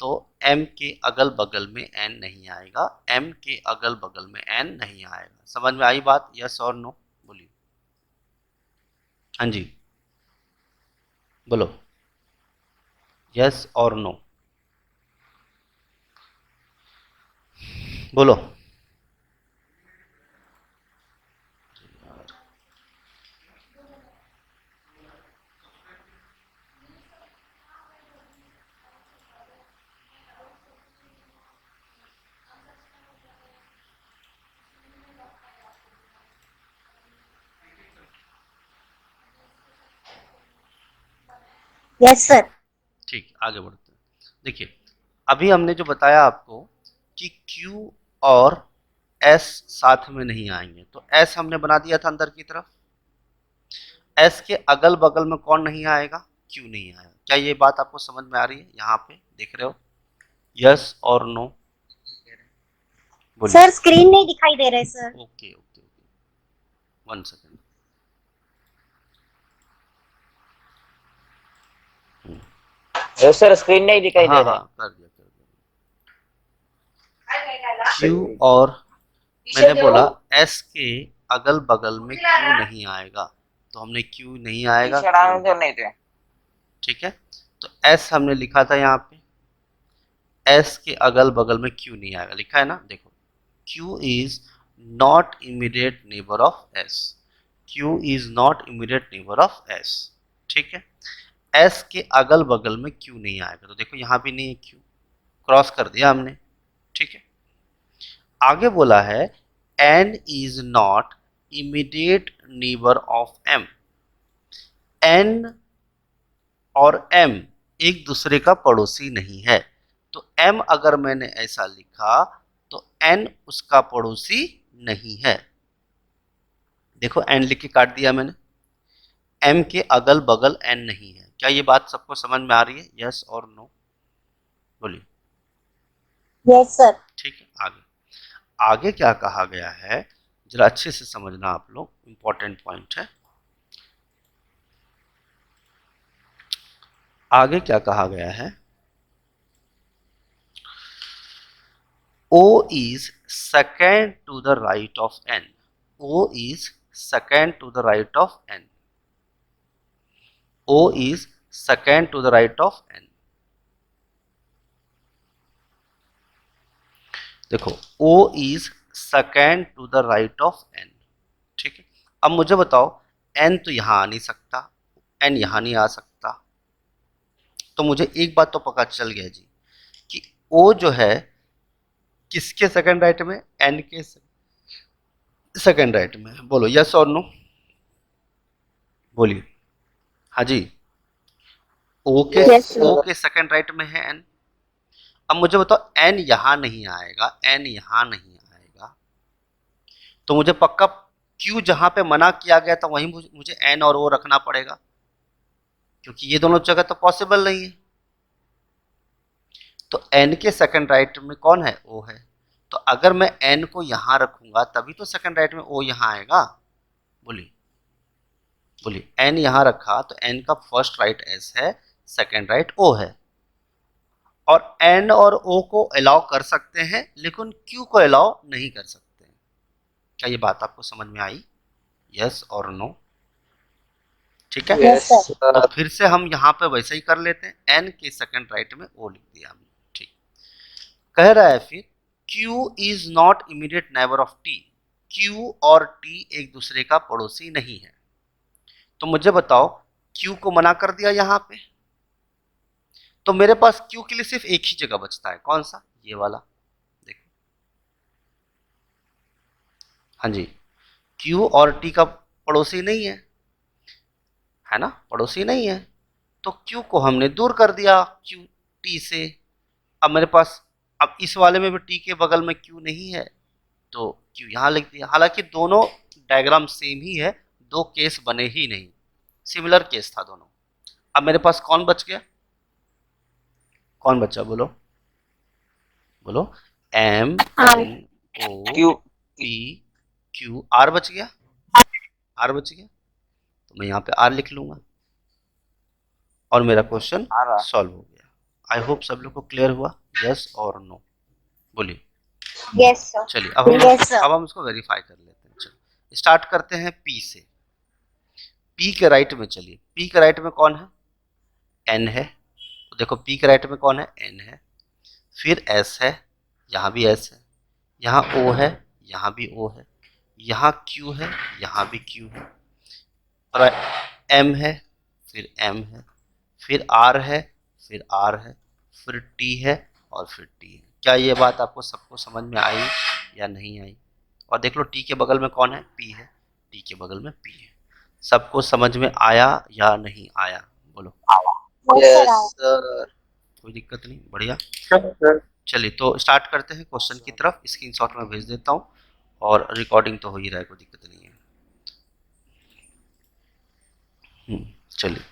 तो एम के अगल बगल में एन नहीं आएगा, एम के अगल बगल में एन नहीं आएगा। समझ में आई बात? यस और नो? बोलिए। हाँ जी बोलो, यस और नो बोलो। Yes sir. ठीक, आगे बढ़ते हैं। देखिए, अभी हमने जो बताया आपको कि Q और S साथ में नहीं आएंगे, तो S हमने बना दिया था अंदर की तरफ। S के अगल बगल में कौन नहीं आएगा? Q नहीं आएगा। क्या ये बात आपको समझ में आ रही है? यहाँ पे देख रहे हो, यस और नो? बोलिए। सर स्क्रीन नहीं दिखाई दे रहे sir. Okay okay okay, 1 second. Yes sir, screen नहीं दिखाई दे हाँ रहा हाँ, कर दिया कर दिया। Q और मैंने बोला S के अगल बगल में Q नहीं आएगा, तो हमने Q नहीं आएगा, है। Q। तो नहीं थे। ठीक है, तो S हमने लिखा था यहाँ पे, S के अगल बगल में Q नहीं आएगा, लिखा है ना, देखो, Q is not immediate neighbour of S, Q is not immediate neighbour of S। ठीक है, S के अगल बगल में Q नहीं आएगा, तो देखो यहाँ भी नहीं है Q, क्रॉस कर दिया हमने। ठीक है, आगे बोला है N is not immediate neighbour of M। N और M एक दूसरे का पड़ोसी नहीं है, तो M अगर मैंने ऐसा लिखा तो N उसका पड़ोसी नहीं है। देखो N लिख के काट दिया मैंने, M के अगल बगल N नहीं है। क्या ये बात सबको समझ में आ रही है? यस और नो? बोलिए। Yes sir. ठीक है, आगे आगे क्या कहा गया है, जरा अच्छे से समझना आप लोग, इंपॉर्टेंट पॉइंट है। आगे क्या कहा गया है, O is second to the right of N. O is second to the right of N. O is second to the right of N. देखो, O is second to the right of N. ठीक है, अब मुझे बताओ, N तो यहां आ नहीं सकता, N यहां नहीं आ सकता, तो मुझे एक बात तो पता चल गया जी कि O जो है किसके सेकंड राइट में? N के सेकंड राइट में। बोलो यस और नो? बोलिए। हाँ जी, O Yes, sir. के सेकंड राइट में है N। अब मुझे बताओ, N यहां नहीं आएगा, N यहां नहीं आएगा, तो मुझे पक्का Q जहां पे मना किया गया था वहीं मुझे N और O रखना पड़ेगा, क्योंकि ये दोनों जगह तो पॉसिबल नहीं है। तो N के सेकंड राइट में कौन है? O है, तो अगर मैं N को यहां रखूंगा तभी तो सेकंड राइट में O यहां आएगा। बोलिए बोलिए, N यहां रखा तो N का फर्स्ट राइट S है, सेकंड राइट O है, और N और O को अलाउ कर सकते हैं लेकिन Q को अलाउ नहीं कर सकते हैं। क्या ये बात आपको समझ में आई? यस और नो? ठीक है, यस तो सर। फिर से हम यहाँ पे वैसे ही कर लेते हैं, N के सेकंड राइट में O लिख दिया हमने। ठीक, कह रहा है फिर Q is not immediate neighbour of T। Q और T एक दूसरे का पड़ोसी नहीं है, तो मुझे बताओ Q को मना कर दिया यहाँ पे, तो मेरे पास Q के लिए सिर्फ एक ही जगह बचता है, कौन सा? ये वाला, देखो। हाँ जी, Q और T का पड़ोसी नहीं है ना, पड़ोसी नहीं है, तो Q को हमने दूर कर दिया Q T से। अब मेरे पास, अब इस वाले में भी T के बगल में Q नहीं है, तो Q यहाँ लिख दिया। हालांकि दोनों डायग्राम सेम ही है, दो केस बने ही नहीं, सिमिलर केस था दोनों। अब मेरे पास कौन बच गया? कौन बचा? बोलो बोलो। M N O Q P Q, R बच गया, R बच गया, तो मैं यहाँ पे R लिख लूंगा और मेरा क्वेश्चन आ रहा। सॉल्व हो गया। आई होप सब लोग को क्लियर हुआ, यस और नो? बोलिए। Yes sir. चलिए Yes, sir. अब हम इसको वेरीफाई कर लेते हैं। चलो स्टार्ट करते हैं P से। P के राइट में चलिए, P के राइट में कौन है? N है, तो देखो P के राइट में कौन है? N है, फिर S है, यहाँ भी S है, यहाँ O है, यहाँ भी O है, यहाँ Q है, यहाँ भी Q है, और M है, फिर M है, फिर R है, फिर R है, फिर T है और फिर T है। क्या ये बात आपको सबको समझ में आई या नहीं आई? और देख लो T के बगल में कौन है? P है, T के बगल में P है। सबको समझ में आया या नहीं आया? बोलो। सर सर कोई दिक्कत नहीं, बढ़िया। सर चलिए तो स्टार्ट करते हैं क्वेश्चन की तरफ। स्क्रीनशॉट में भेज देता हूँ और रिकॉर्डिंग तो हो ही रहा है, कोई दिक्कत नहीं है। चलिए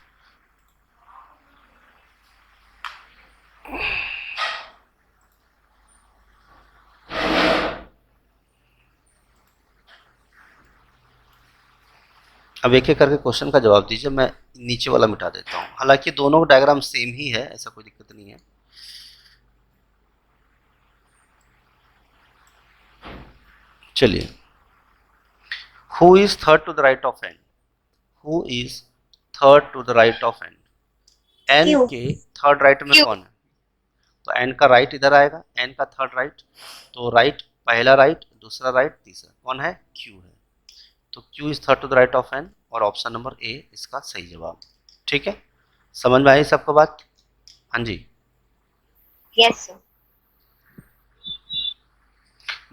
अब एक एक करके क्वेश्चन का जवाब दीजिए। मैं नीचे वाला मिटा देता हूँ, हालांकि दोनों डायग्राम सेम ही है, ऐसा कोई दिक्कत नहीं है। चलिए, who is third to the right of N? Who is third to the right of N? N Q. के थर्ड राइट में Q. कौन है? तो एन का राइट इधर आएगा, एन का थर्ड राइट। तो राइट, पहला राइट, दूसरा राइट, तीसरा कौन है? क्यू है। तो Q is third to the right of N और ऑप्शन नंबर ए इसका सही जवाब। ठीक है, समझ में आई सबको बात? हाँ जी। Yes, sir.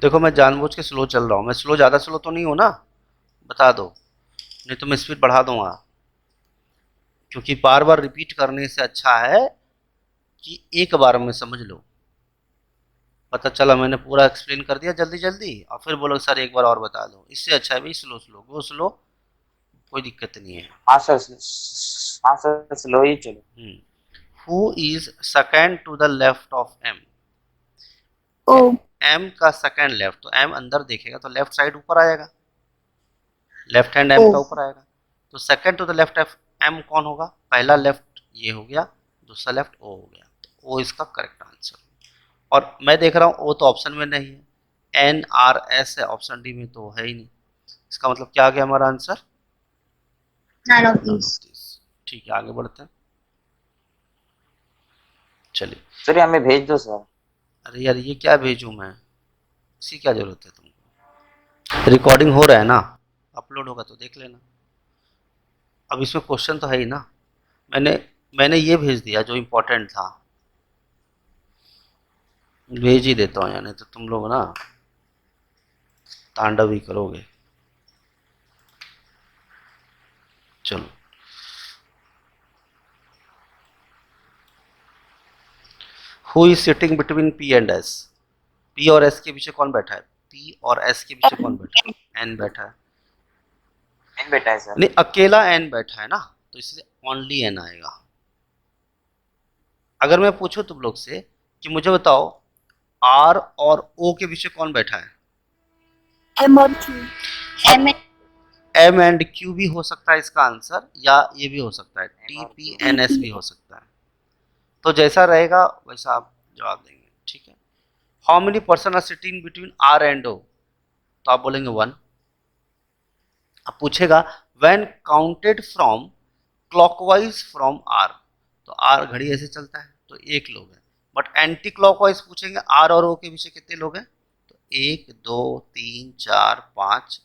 देखो मैं जानबूझ के स्लो चल रहा हूँ, मैं स्लो, ज़्यादा स्लो तो नहीं हूँ ना? बता दो, नहीं तो मैं स्पीड बढ़ा दूंगा, क्योंकि बार बार रिपीट करने से अच्छा है कि एक बार में समझ लो। पता चला मैंने पूरा एक्सप्लेन कर दिया जल्दी जल्दी और फिर बोलो सर एक बार और बता दो, इससे अच्छा है भाई स्लो स्लो गो स्लो, कोई दिक्कत नहीं है। हाँ सर, हाँ सर, स्लो ही चलो। Who is second to the left of M? Oh M का सेकेंड लेफ्ट, तो एम अंदर देखेगा तो लेफ्ट साइड ऊपर आएगा, लेफ्ट हैंड एम O. का ऊपर आएगा। तो second to the left of M कौन होगा? पहला लेफ्ट ये हो गया, दूसरा लेफ्ट ओ हो गया, तो ओ इसका करेक्ट आंसर। और मैं देख रहा हूँ ओ तो ऑप्शन में नहीं है, एन आर एस है ऑप्शन डी में, तो है ही नहीं। इसका मतलब क्या आ गया हमारा answer? None of none these. Of this. ठीक है, आगे बढ़ते हैं। चलिए। सर ये हमें भेज दो सर। अरे यार ये क्या भेजूं मैं, इसी क्या जरूरत है तुमको? रिकॉर्डिंग हो रहा है ना, अपलोड होगा तो देख लेना। अब इसमें क्वेश्चन तो है ही ना, मैंने मैंने ये भेज दिया जो इम्पोर्टेंट था, भेज ही देता हूँ, यानी तो तुम लोग ना तांडव ही करोगे। चलो, who is sitting between P and S? P और एस के पीछे कौन बैठा है? पी और एस के पीछे कौन बैठा है? एन बैठा है। एन बेटा है सर। नहीं, अकेला एन बैठा है ना, तो इसलिए ओनली एन आएगा। अगर मैं पूछूं तुम लोग से कि मुझे बताओ आर और ओ के पीछे कौन बैठा है? एम और Q. M. M and Q भी हो सकता है इसका आंसर, या ये भी हो सकता है टी पी एन एस भी हो सकता है। तो जैसा रहेगा वैसा आप जवाब देंगे। ठीक है, how many person are sitting between R and O? तो आप बोलेंगे वन। अब पूछेगा when counted from clockwise from R, तो आर घड़ी ऐसे चलता है तो एक लोग हैं। बट एंटी क्लॉकवाइज पूछेंगे आर और ओ के पीछे कितने लोग हैं? तो एक दो तीन चार पाँच,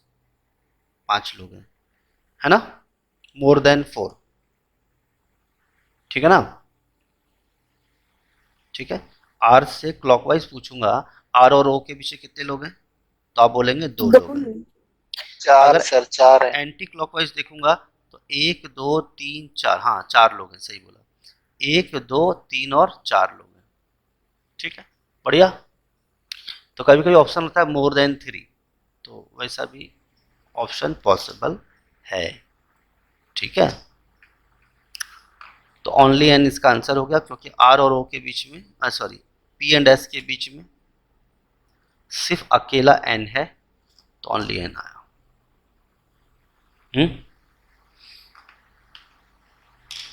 पाँच लोग हैं, है ना? More than four. ठीक है ना? ठीक है, आर से क्लॉकवाइज पूछूंगा आर और ओ के पीछे कितने लोग हैं, तो आप बोलेंगे दो लोग हैं। चार सर, चार है। एंटी क्लॉकवाइज देखूंगा तो एक दो तीन चार, हाँ चार लोग हैं, सही बोला, एक दो तीन और चार लोग हैं। ठीक है, बढ़िया। तो कभी कभी ऑप्शन होता है मोर देन थ्री, तो वैसा भी ऑप्शन पॉसिबल है। ठीक है, तो ओनली एन इसका आंसर हो गया, क्योंकि आर और ओ के बीच में, सॉरी पी एंड एस के बीच में सिर्फ अकेला एन है, तो ओनली एन आया।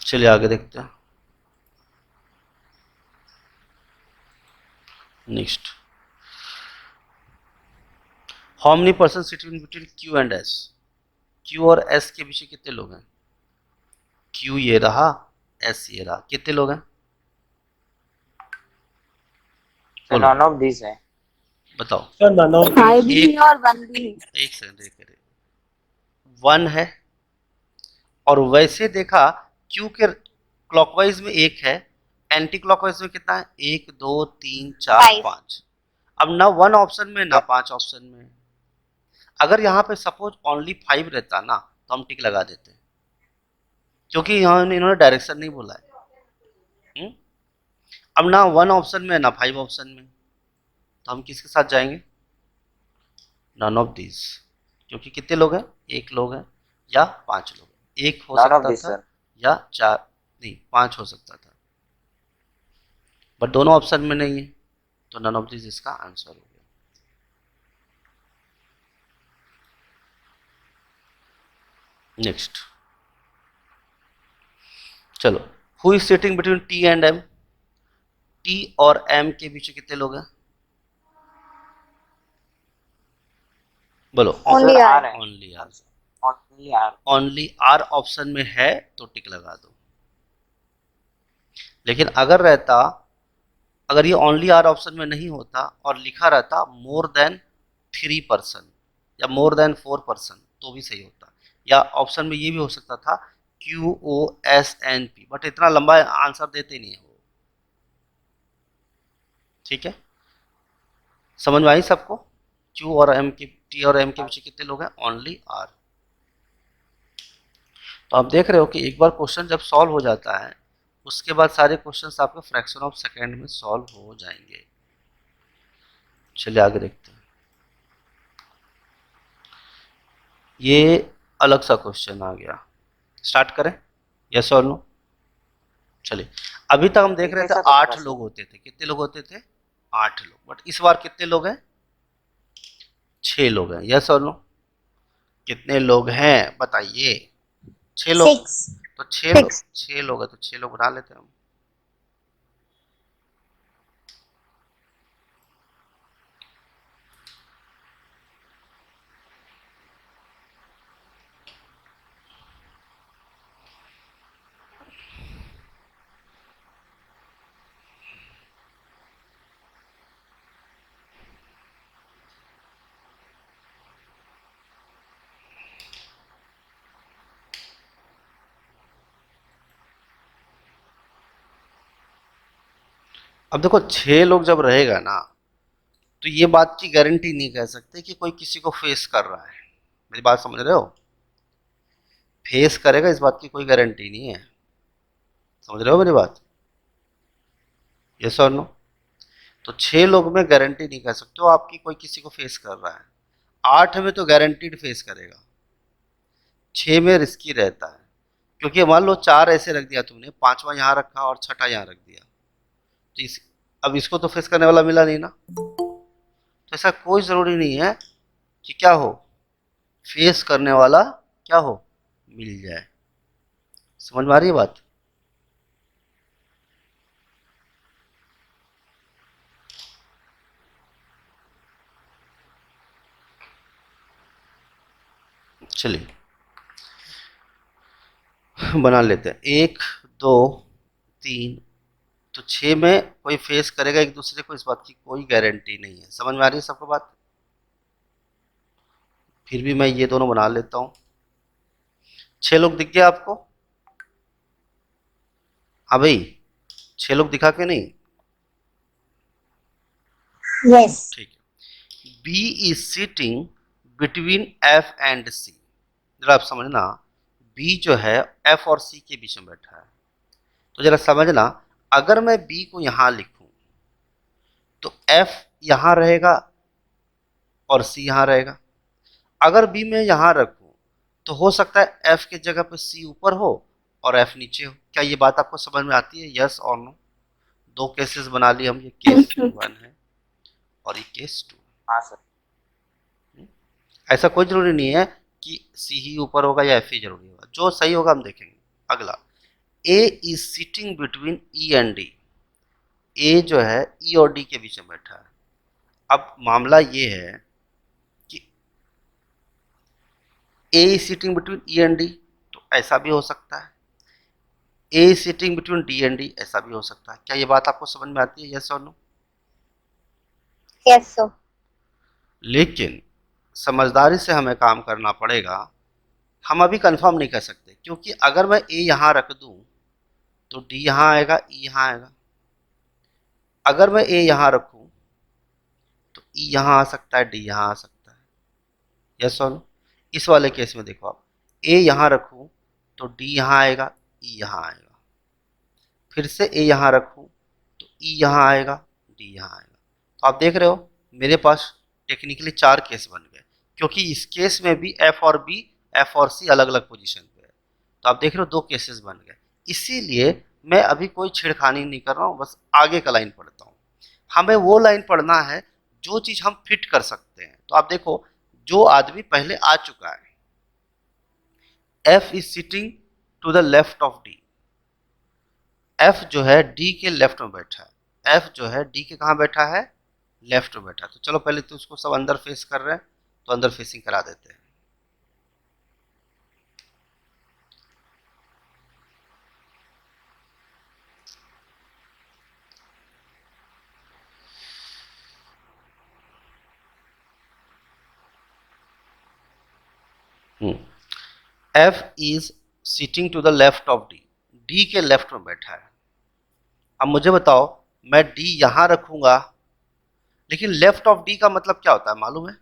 चलिए आगे देखते हैं। Next, how many person sitting between Q and S? Q और एस के पीछे कितने लोग हैं? क्यू ये रहा, एस ये रहा, कितने लोग हैं? सर नॉन ऑफ दिस है। बताओ। फाइव भी है और वन भी है। एक सेकंड देखिए, वन है, और वैसे देखा क्यू के क्लॉकवाइज में एक है, एंटी क्लॉकवाइज में कितना है? एक दो तीन चार Five. पाँच। अब ना वन ऑप्शन में ना पांच ऑप्शन में। अगर यहाँ पे सपोज ओनली फाइव रहता ना तो हम टिक लगा देते, क्योंकि यहाँ इन्होंने डायरेक्शन नहीं बोला है, अब ना 1 ऑप्शन में ना 5 ऑप्शन में, तो हम किसके साथ जाएंगे? नन ऑफ दिस, क्योंकि कितने लोग हैं? 1 लोग हैं या 5 लोग हैं। 1 हो None of सकता this, था sir. या 4, नहीं 5 हो सकता था, बट दोनों ऑप्शन में नहीं है, तो नन ऑफ दिस इसका आंसर हो गया। नेक्स्ट, चलो, who is sitting between T and M? T और एम के बीच में कितने लोग हैं? बोलो। Only Sir, R. R है. Only R. Only R. Only R option में है तो टिक लगा दो, लेकिन अगर ये ओनली आर ऑप्शन में नहीं होता और लिखा रहता मोर देन 3 पर्सन या मोर देन 4 पर्सन तो भी सही होता, या ऑप्शन में ये भी हो सकता था QOSNP, बट इतना लंबा आंसर देते नहीं है वो। ठीक है, समझ में आई सबको? Q और M के, T और M के बीच कितने लोग हैं? Only R। तो आप देख रहे हो कि एक बार क्वेश्चन जब सॉल्व हो जाता है उसके बाद सारे क्वेश्चंस आपके फ्रैक्शन ऑफ सेकेंड में सॉल्व हो जाएंगे। चलिए आगे देखते हैं। ये अलग सा क्वेश्चन आ गया, स्टार्ट करें? यस और नो? चलिए, अभी तक हम देख रहे थे 8 लोग होते थे। कितने लोग होते थे? 8 लोग, बट इस बार कितने लोग हैं? 6 लोग हैं। यस और नो? कितने लोग हैं बताइए? 6 लोग। 6. तो 6 लोग है तो 6 लोग बना लेते हैं हम। अब देखो 6 लोग जब रहेगा ना तो ये बात की गारंटी नहीं कह सकते कि कोई किसी को फेस कर रहा है। मेरी बात समझ रहे हो? फेस करेगा इस बात की कोई गारंटी नहीं है। समझ रहे हो मेरी बात? यस और नो? तो 6 लोग में गारंटी नहीं कह सकते हो आपकी कोई किसी को फेस कर रहा है। 8 में तो गारंटीड फेस करेगा, 6 में रिस्की रहता है, क्योंकि मान लो 4 ऐसे रख दिया तुमने, 5वां यहाँ रखा और 6ठा यहाँ रख दिया, तो अब इसको तो फेस करने वाला मिला नहीं ना। तो ऐसा कोई ज़रूरी नहीं है कि क्या हो, फेस करने वाला क्या हो, मिल जाए। समझ में आ रही है बात? चलिए बना लेते हैं। 1 2 3, तो 6 में कोई फेस करेगा एक दूसरे को, इस बात की कोई गारंटी नहीं है। समझ में आ रही है सबको बात? फिर भी मैं ये दोनों बना लेता हूँ। 6 लोग दिख गया आपको? हाँ भाई, 6 लोग दिखा के नहीं? Yes. ठीक है। B is sitting between F and C। जरा आप समझना, B जो है F और C के बीच में बैठा है। तो जरा समझना, अगर मैं B को यहां लिखूं तो F यहां रहेगा और C यहां रहेगा। अगर B में यहां रखूं तो हो सकता है F की जगह पे C ऊपर हो और F नीचे हो। क्या ये बात आपको समझ में आती है? यस और नो? 2 केसेस बना लिए हम, ये केस 1 है और ये केस 2। हाँ सर. ऐसा कोई जरूरी नहीं है कि सी ही ऊपर होगा या एफ ही जरूरी होगा, जो सही होगा हम देखेंगे। अगला, A is sitting between E and D. A जो है ई और डी के बीच में बैठा है। अब मामला ये है कि A is sitting between E and D, तो ऐसा भी हो सकता है। A is sitting between D and D, ऐसा भी हो सकता है। क्या ये बात आपको समझ में आती है? यस और नो? Yes, sir. लेकिन समझदारी से हमें काम करना पड़ेगा। हम अभी कंफर्म नहीं कर सकते, क्योंकि अगर मैं ए यहाँ रख दूं तो डी यहाँ आएगा, ई यहाँ आएगा। अगर मैं ए यहाँ रखूं तो ई यहाँ आ सकता है, डी यहाँ आ सकता है। यस और नो? इस वाले केस में देखो आप, ए यहाँ रखूं तो डी यहाँ आएगा, ई यहाँ आएगा। फिर से ए यहाँ रखूँ तो ई यहाँ आएगा, डी यहाँ आएगा। तो आप देख रहे हो मेरे पास टेक्निकली 4 केस बन गए, क्योंकि इस केस में भी एफ और बी, एफ और सी अलग अलग पोजीशन पे है। तो आप देख रहे हो 2 केसेस बन गए। इसीलिए मैं अभी कोई छेड़खानी नहीं कर रहा हूँ, बस आगे का लाइन पढ़ता हूँ। हमें वो लाइन पढ़ना है जो चीज हम फिट कर सकते हैं। तो आप देखो जो आदमी पहले आ चुका है, F is sitting to the left of D. F जो है डी के लेफ्ट में बैठा है, एफ जो है डी के कहाँ बैठा है, लेफ्ट में बैठा है। तो चलो पहले तो उसको सब अंदर फेस कर रहे हैं, तो अंदर फेसिंग करा देते हैं। F is sitting to the left of D, D के लेफ्ट में बैठा है। अब मुझे बताओ मैं डी यहां रखूंगा, लेकिन लेफ्ट ऑफ डी का मतलब क्या होता है मालूम है?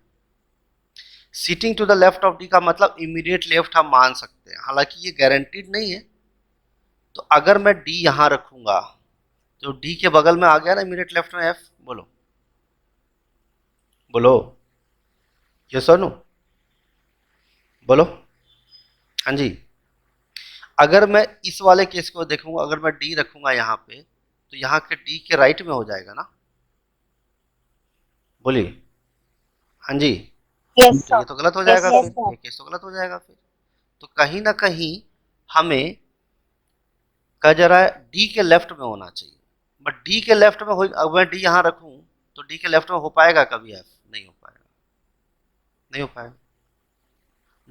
Sitting to the left of D का मतलब इमीडिएट लेफ्ट हम मान सकते हैं, हालांकि ये गारंटीड नहीं है। तो अगर मैं डी यहां रखूंगा तो डी के बगल में आ गया ना इमीडिएट लेफ्ट में एफ। बोलो बोलो, ये सुनो, बोलो हाँ जी। अगर मैं इस वाले केस को देखूंगा, अगर मैं डी रखूंगा यहाँ पे, तो यहाँ के डी के राइट में हो जाएगा ना, बोलिए हाँ जी। Yes, तो sir. ये तो गलत हो जाएगा yes, फिर, sir. ये केस तो गलत हो जाएगा फिर। तो कहीं ना कहीं हमें कहा जा रहा है डी के लेफ्ट में होना चाहिए, बट डी के लेफ्ट में हो, अगर मैं डी यहाँ रखूं तो डी के लेफ्ट में हो पाएगा कभी एफ? नहीं हो पाएगा, नहीं हो पाएगा।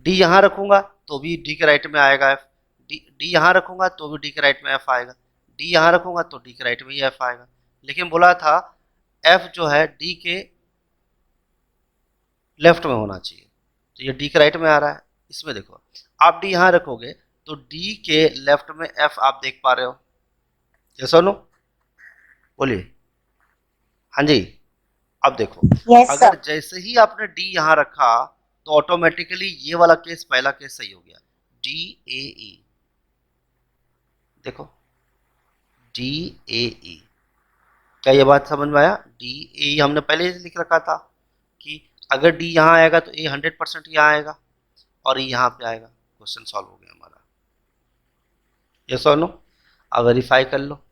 डी यहाँ रखूंगा तो भी डी के राइट में आएगा एफ, डी यहाँ रखूंगा तो भी डी के राइट में एफ आएगा, डी यहाँ रखूंगा तो डी के राइट में ही एफ आएगा। लेकिन बोला था एफ जो है डी के लेफ्ट में होना चाहिए, तो ये डी के राइट में आ रहा है। इसमें देखो आप डी यहाँ रखोगे तो डी के लेफ्ट में एफ आप देख पा रहे हो, ये सुनो, बोलिए हाँ जी। अब देखो Yes, sir. अगर जैसे ही आपने डी यहाँ रखा तो ऑटोमेटिकली ये वाला केस, पहला केस सही हो गया, डी ए ई। देखो डी ए ई, क्या ये बात समझ में आया? डी ए हमने पहले ही लिख रखा था कि अगर डी यहाँ आएगा तो ए 100% यहाँ आएगा और ए यहाँ पे आएगा। क्वेश्चन सॉल्व हो गया हमारा, ये सॉल्व नो। अब वेरीफाई कर लो,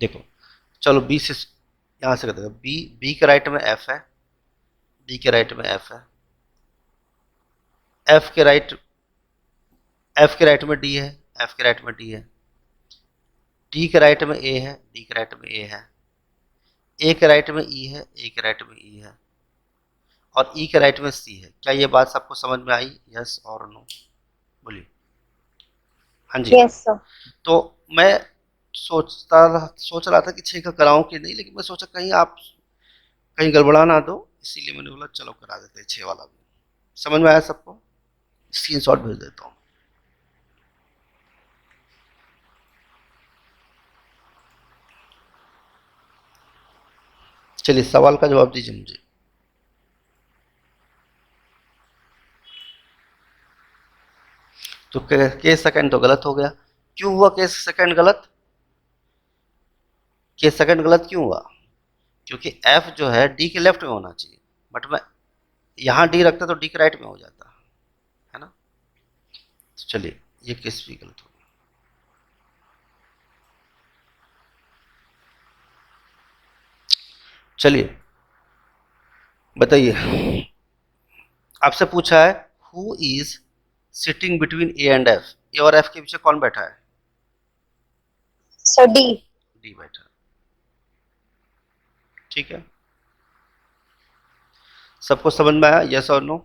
देखो चलो बी से यहाँ से कर देगा, बी, बी के राइट में एफ है, बी के राइट में एफ है, एफ के राइट में डी है, एफ के राइट में डी है, डी के राइट में ए है, डी के राइट में ए है, ए के राइट में ई है, ए के राइट में ई है, और ई के राइट में सी है। क्या ये बात सबको समझ में आई? यस और नो, बोलिए हाँ जी। Yes, sir. तो मैं सोच रहा था कि 6 का कराऊं कि नहीं, लेकिन मैं सोचा कहीं आप कहीं गड़बड़ा ना दो, इसीलिए मैंने बोला चलो करा देते हैं 6 वाला भी। समझ में आया सबको? स्क्रीनशॉट भेज देता हूँ। चलिए सवाल का जवाब दीजिए मुझे। तो केस सेकंड तो गलत हो गया। क्यों हुआ केस सेकंड गलत? केस सेकंड गलत क्यों हुआ? क्योंकि एफ जो है डी के लेफ्ट में होना चाहिए, बट मैं यहाँ डी रखता तो डी के राइट में हो जाता है ना। तो चलिए ये केस भी गलत हो गया। चलिए बताइए, आपसे पूछा है who is sitting between A and F. A और एफ के पीछे कौन बैठा है? So D. डी बैठा है, ठीक है। सबको समझ में आया? यस और नो,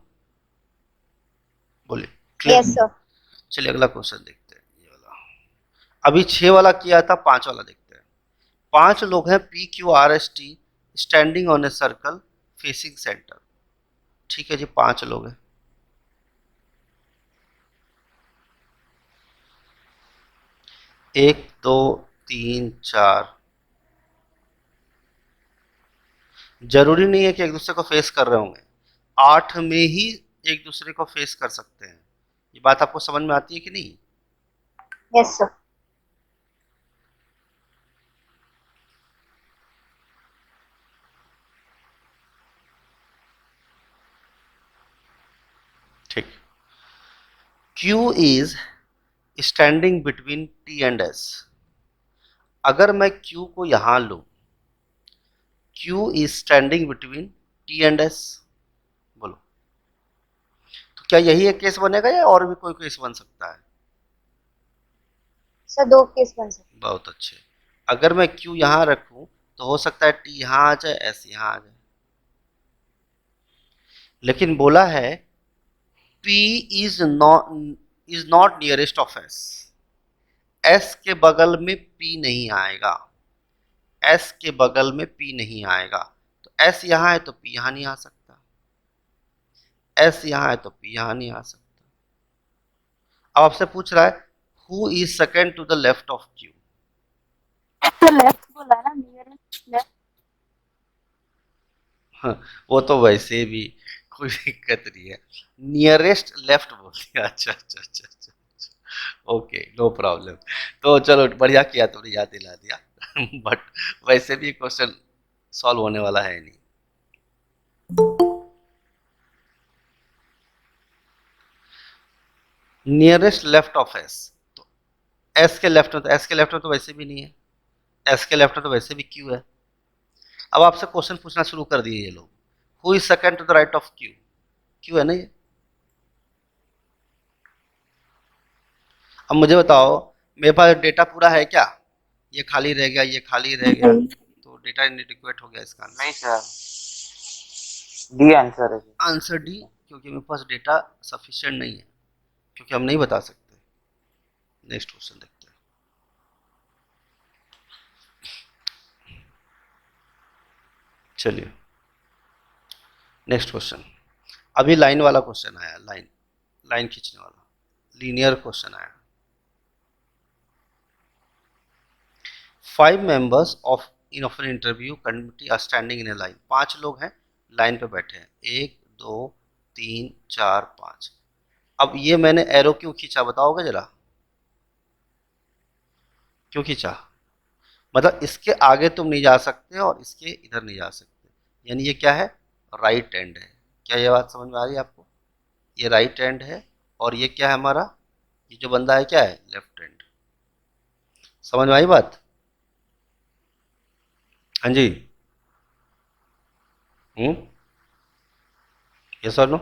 बोलिए क्लियर। Yes, sir. चलिए अगला क्वेश्चन देखते हैं, ये वाला। अभी 6 वाला किया था, 5 वाला देखते हैं। 5 लोग हैं P Q R S T standing on A circle facing centre, ठीक है जी, 5 लोग हैं। एक, दो, तीन, 4। जरूरी नहीं है कि एक दूसरे को फेस कर रहे होंगे, 8 में ही एक दूसरे को फेस कर सकते हैं। ये बात आपको समझ में आती है कि नहीं? Yes, sir. ठीक। Q is standing between T and S। अगर मैं Q को यहां लूं, Q is standing between T and S, बोलो तो क्या यही एक केस बनेगा या और भी कोई केस बन सकता है? सर दो केस बन सकते। बहुत अच्छे। अगर मैं Q यहां रखूं तो हो सकता है T यहां आ जाए, S यहां आ जाए, लेकिन बोला है P is not nearest of S। S के बगल में P नहीं आएगा, S के बगल में P नहीं आएगा, तो S यहां है तो P यहां नहीं आ सकता, S यहां है तो P यहां नहीं आ सकता। अब आपसे पूछ रहा है who is second to the left of Q। तो लेफ्ट बोला ना, नियरेस्ट लेफ्ट। वो तो वैसे भी कोई दिक्कत नहीं है, नियरेस्ट लेफ्ट बोल दिया। अच्छा अच्छा अच्छा अच्छा, ओके नो प्रॉब्लम। तो चलो बढ़िया किया, तुमने याद दिला दिया। बट वैसे भी क्वेश्चन सॉल्व होने वाला है नहीं। नियरेस्ट लेफ्ट ऑफ एस, तो एस के लेफ्ट में, तो एस के लेफ्ट में तो वैसे भी नहीं है, एस के लेफ्ट में तो वैसे भी क्यू है। अब आपसे क्वेश्चन पूछना शुरू कर दिए ये लोग, who is second to the right of Q. Q है ना ये। अब मुझे बताओ मेरे पास डेटा पूरा है क्या? ये खाली रह गया, ये खाली रह गया, तो डेटा इनएडिक्वेट हो गया इसका आंसर। नहीं सर, डी आंसर है। आंसर डी, क्योंकि मेरे पास डेटा सफिशिएंट नहीं है, क्योंकि हम नहीं बता सकते। नेक्स्ट क्वेश्चन देखते हैं। चलिए नेक्स्ट क्वेश्चन, अभी लाइन वाला क्वेश्चन आया, लाइन लाइन खींचने वाला लीनियर क्वेश्चन आया। 5 members of an interview committee are standing in a line। 5 लोग हैं लाइन पे बैठे हैं, 1 2 3 4 5। अब ये मैंने एरो क्यों खींचा बताओगे जरा, क्यों खींचा? मतलब इसके आगे तुम नहीं जा सकते और इसके इधर नहीं जा सकते, यानी ये क्या है, राइट एंड है। क्या ये बात समझ में आ रही है आपको? ये राइट एंड है और ये क्या है हमारा, ये जो बंदा है क्या है, लेफ्ट एंड। समझ में आई बात? हाँ जी। यस और नो?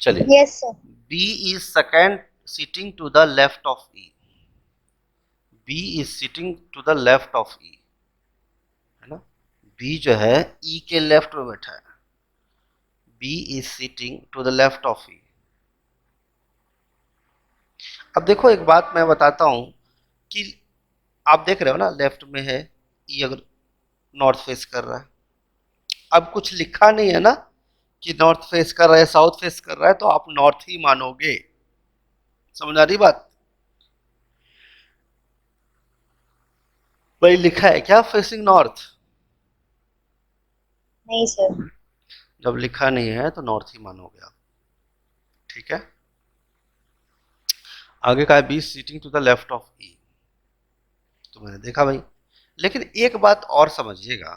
चलिए। Yes sir. B is second sitting to the left of E। B is sitting to the left of E, है ना? B जो है E के लेफ्ट में बैठा है। B is sitting to the left of E। अब देखो एक बात मैं बताता हूं कि आप देख रहे हो ना लेफ्ट में है E, अगर नॉर्थ फेस कर रहा है, अब कुछ लिखा नहीं है ना कि नॉर्थ फेस कर रहा है, साउथ फेस कर रहा है, तो आप नॉर्थ ही मानोगे। समझ आ रही बात? भाई लिखा है क्या फेसिंग नॉर्थ? नहीं सर। जब लिखा नहीं है तो नॉर्थ ही मानोगे आप, ठीक है। आगे का है B sitting to the left of E, तो मैंने देखा भाई, लेकिन एक बात और समझिएगा,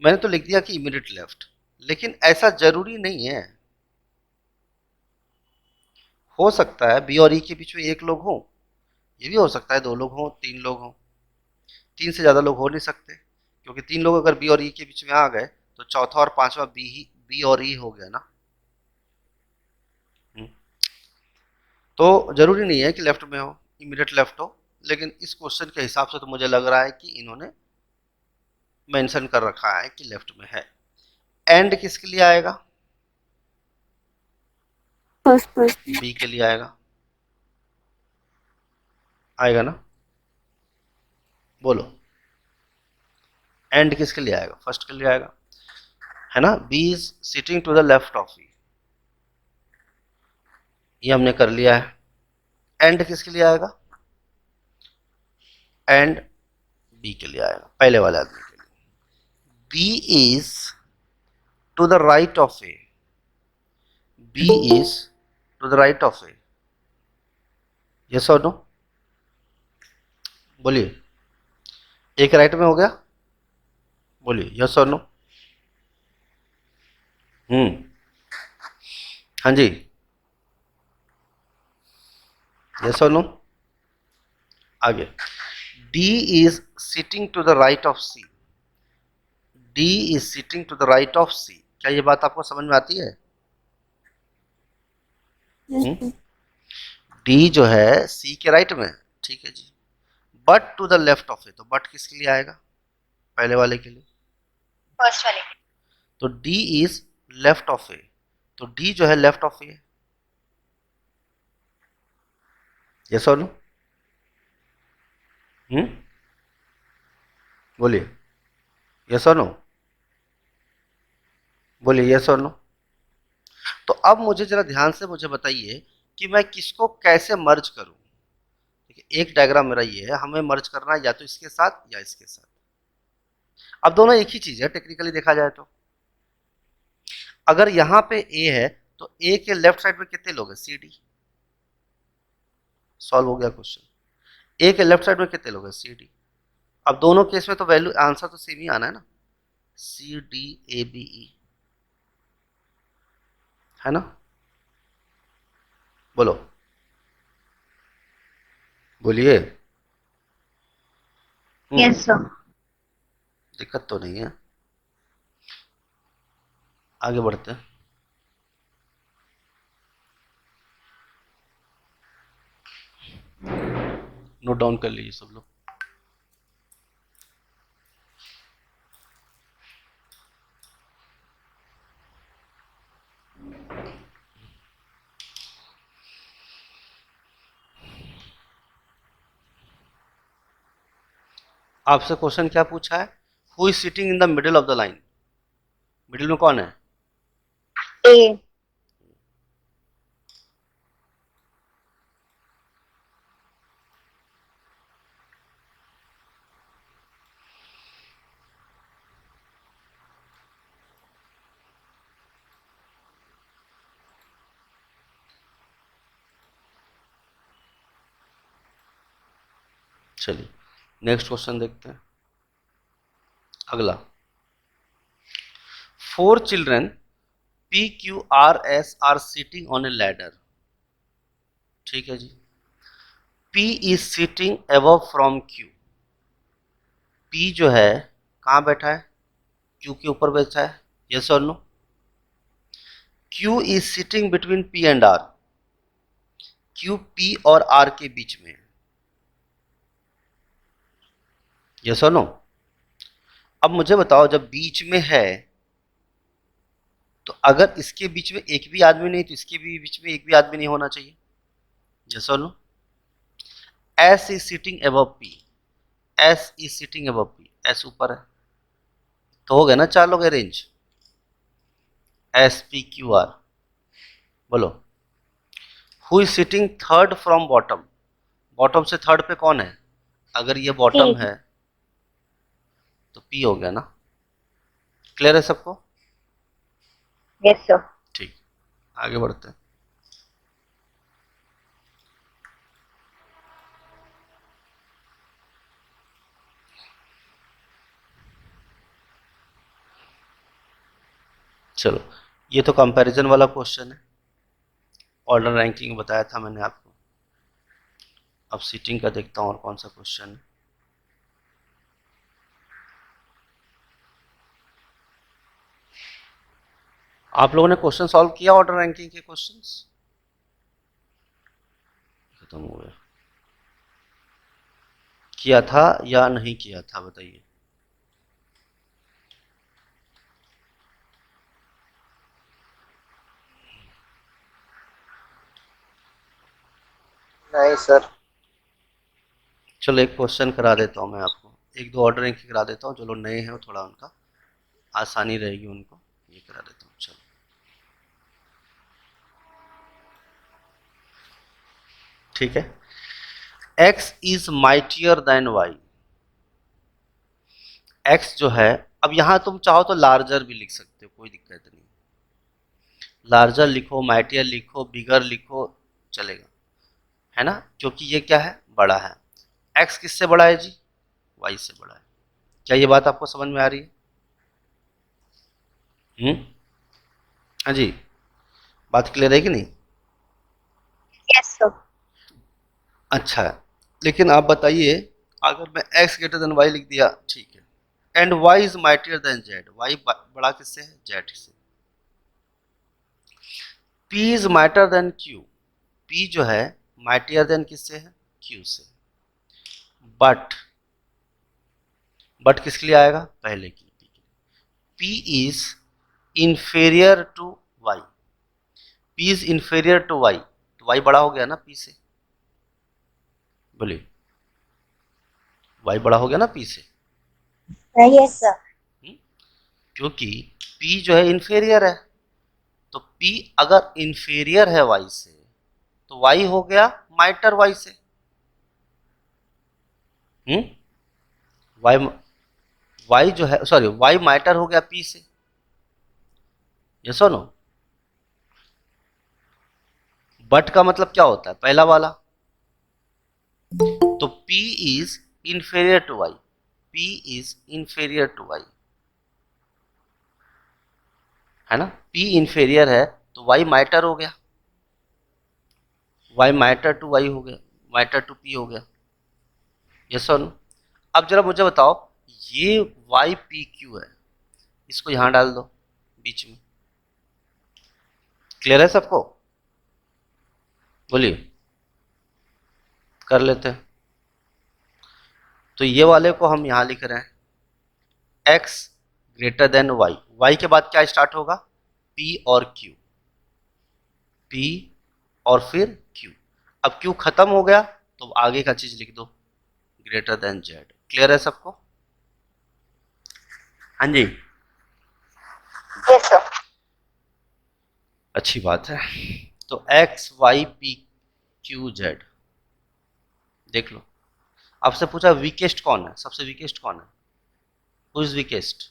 मैंने तो लिख दिया कि इमीडिएट लेफ्ट, लेकिन ऐसा जरूरी नहीं है। हो सकता है बी और ई के बीच में एक लोग हो, ये भी हो सकता है 2 लोग हो, 3 लोग हो, 3 से ज्यादा लोग हो नहीं सकते, क्योंकि 3 लोग अगर बी और ई के बीच में आ गए तो चौथा और पांचवा बी और ई हो गया ना। तो जरूरी नहीं है कि लेफ्ट में हो, इमीडिएट लेफ्ट हो, लेकिन इस क्वेश्चन के हिसाब से तो मुझे लग रहा है कि इन्होंने मेंशन कर रखा है कि लेफ्ट में है। एंड किसके लिए आएगा? First person. बी के लिए आएगा, आएगा ना? बोलो एंड किसके लिए आएगा? फर्स्ट के लिए आएगा, है ना? B is sitting to the left of E, ये हमने कर लिया है। एंड किसके लिए आएगा? एंड बी के लिए आएगा, पहले वाले आदमी के लिए। B is to the right of A, B is to the right of A, yes और नो? बोलिए, एक राइट में हो गया, बोलिए यस और नो? हाँ जी। यस और नो? आगे, D is sitting to the right of C. D is sitting to the right of C. क्या ये बात आपको समझ में आती है? yes, D जो है C के राइट में, ठीक है जी, but to the left of A, तो बट किसके लिए आएगा? पहले वाले के लिए, फर्स्ट वाले तो D is left of A, तो D जो है लेफ्ट ऑफ ए, यस और नो? बोलिए, यस और नो? बोलिए यस और नो? तो अब मुझे जरा ध्यान से मुझे बताइए कि मैं किसको कैसे मर्ज करूं। देखिए एक डायग्राम मेरा ये है, हमें मर्ज करना है या तो इसके साथ या इसके साथ। अब दोनों एक ही चीज है टेक्निकली देखा जाए तो। अगर यहां पे ए है तो ए के लेफ्ट साइड में कितने लोग हैं? C D. सॉल्व हो गया क्वेश्चन। ए के लेफ्ट साइड में कितने लोग हैं? C D. अब दोनों केस में तो वैल्यू आंसर तो सेम ही आना है ना, C D A B E, है ना? बोलो, बोलिए। यस सर दिक्कत तो नहीं है, आगे बढ़ते हैं। नोट डाउन कर लीजिए सब लोग। आपसे क्वेश्चन क्या पूछा है? Who is sitting in the middle of the line? Middle में कौन है? ए चलिए नेक्स्ट क्वेश्चन देखते हैं। अगला, 4 children P Q R S are sitting on a ladder. ठीक है जी। P is sitting above from Q. P जो है कहाँ बैठा है? Q के ऊपर बैठा है, yes or no? Q is sitting between P and R. Q P और R के बीच में है, yes or no? अब मुझे बताओ जब बीच में है तो अगर इसके बीच में एक भी आदमी नहीं तो इसके भी बीच में एक भी आदमी नहीं होना चाहिए, yes or no? S is sitting above P. S is sitting above P. S ऊपर है तो हो गया ना 4 लोग arrange, S P Q R. बोलो, who is sitting third from bottom? Bottom से थर्ड पे कौन है? अगर ये बॉटम P. है तो पी हो गया ना। क्लियर है सबको? यस सर ठीक, आगे बढ़ते हैं। चलो ये तो कंपैरिजन वाला क्वेश्चन है, ऑर्डर रैंकिंग बताया था मैंने आपको। अब सीटिंग का देखता हूँ और कौन सा क्वेश्चन है। आप लोगों ने क्वेश्चन सॉल्व किया ऑर्डर रैंकिंग के क्वेश्चंस? खत्म हो गया, किया था या नहीं किया था बताइए। नहीं सर। चलो एक क्वेश्चन करा देता हूँ मैं आपको, एक दो ऑर्डर रैंकिंग करा देता हूँ, जो लोग नए हैं थोड़ा उनका आसानी रहेगी उनको, ये करा देता हूँ। चलो ठीक है, x is mightier than y। x जो है, अब यहां तुम चाहो तो लार्जर भी लिख सकते हो, कोई दिक्कत नहीं, लार्जर लिखो, माइटियर लिखो, बिगर लिखो, चलेगा, है ना? क्योंकि ये क्या है? बड़ा है। x किससे बड़ा है जी? y से बड़ा है। क्या ये बात आपको समझ में आ रही है? हाँ जी, बात क्लियर है कि नहीं? यस सर अच्छा है, लेकिन आप बताइए अगर मैं x ग्रेटर देन y लिख दिया, ठीक है, and y is mightier than z, y बड़ा किससे है, z से। p is mightier than q, p जो है माइटियर देन किससे है, q से। बट किसके लिए आएगा, पहले की p is inferior to y, p is inferior to y, तो y बड़ा हो गया ना p से, बोलिए y बड़ा हो गया ना p से, यस सर। क्योंकि p जो है इंफेरियर है, तो p अगर इंफेरियर है y से तो y हो गया माइटर y से। y जो है, सॉरी, y माइटर हो गया p से, यस और नो। बट का मतलब क्या होता है, पहला वाला, तो p is inferior to y, p is inferior to y, है ना, p इंफेरियर है तो y माइटर हो गया, y माइटर टू y हो गया, माइटर टू p हो गया, यस और नो। अब जरा मुझे बताओ, ये y p q है, इसको यहां डाल दो बीच में, क्लियर है सबको, बोलिए, कर लेते हैं। तो ये वाले को हम यहां लिख रहे हैं x greater than y, y के बाद क्या स्टार्ट होगा, p और q, p और फिर q। अब q खत्म हो गया तो आगे का चीज लिख दो ग्रेटर देन z, क्लियर है सबको, हाँ जी, यस सर। अच्छी बात है। तो x y p q z, देख लो, आपसे पूछा वीकेस्ट कौन है, सबसे वीकेस्ट कौन है, who is weakest,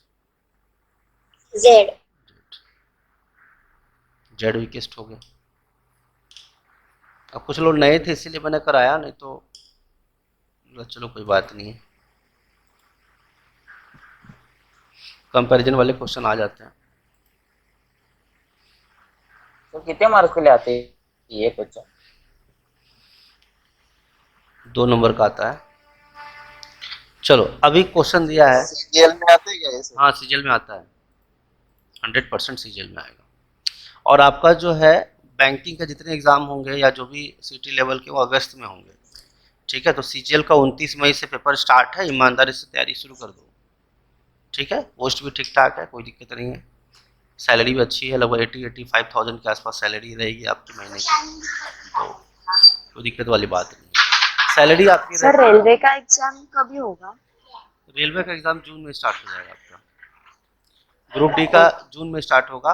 Z. Z weakest हो गया। अब कुछ लोग नए थे इसीलिए मैंने कराया, नहीं तो चलो कोई बात नहीं है, कंपैरिजन वाले क्वेश्चन आ जाते हैं। तो कितने मार्क्स के लिए आते हैं ये क्वेश्चन, 2 नंबर का आता है। चलो अभी क्वेश्चन दिया है, सीजीएल में आते हैं क्या ये सब? हाँ सीजीएल में आता है, 100% सीजीएल में आएगा। और आपका जो है बैंकिंग के जितने एग्जाम होंगे या जो भी सिटी लेवल के, वो अगस्त में होंगे, ठीक है। तो सीजीएल का 29 मई से पेपर स्टार्ट है, ईमानदारी से तैयारी शुरू कर दो, ठीक है। पोस्ट भी ठीक ठाक है, कोई दिक्कत नहीं है, सैलरी भी अच्छी है, लगभग 80-85,000 के आसपास सैलरी रहेगी आपकी महीने की, तो कोई दिक्कत वाली बात नहीं है। सैलरी आपकी सर रेलवे का एग्जाम कभी होगा? रेलवे का एग्जाम जून में स्टार्ट हो जाएगा आपका, ग्रुप डी का जून में स्टार्ट होगा,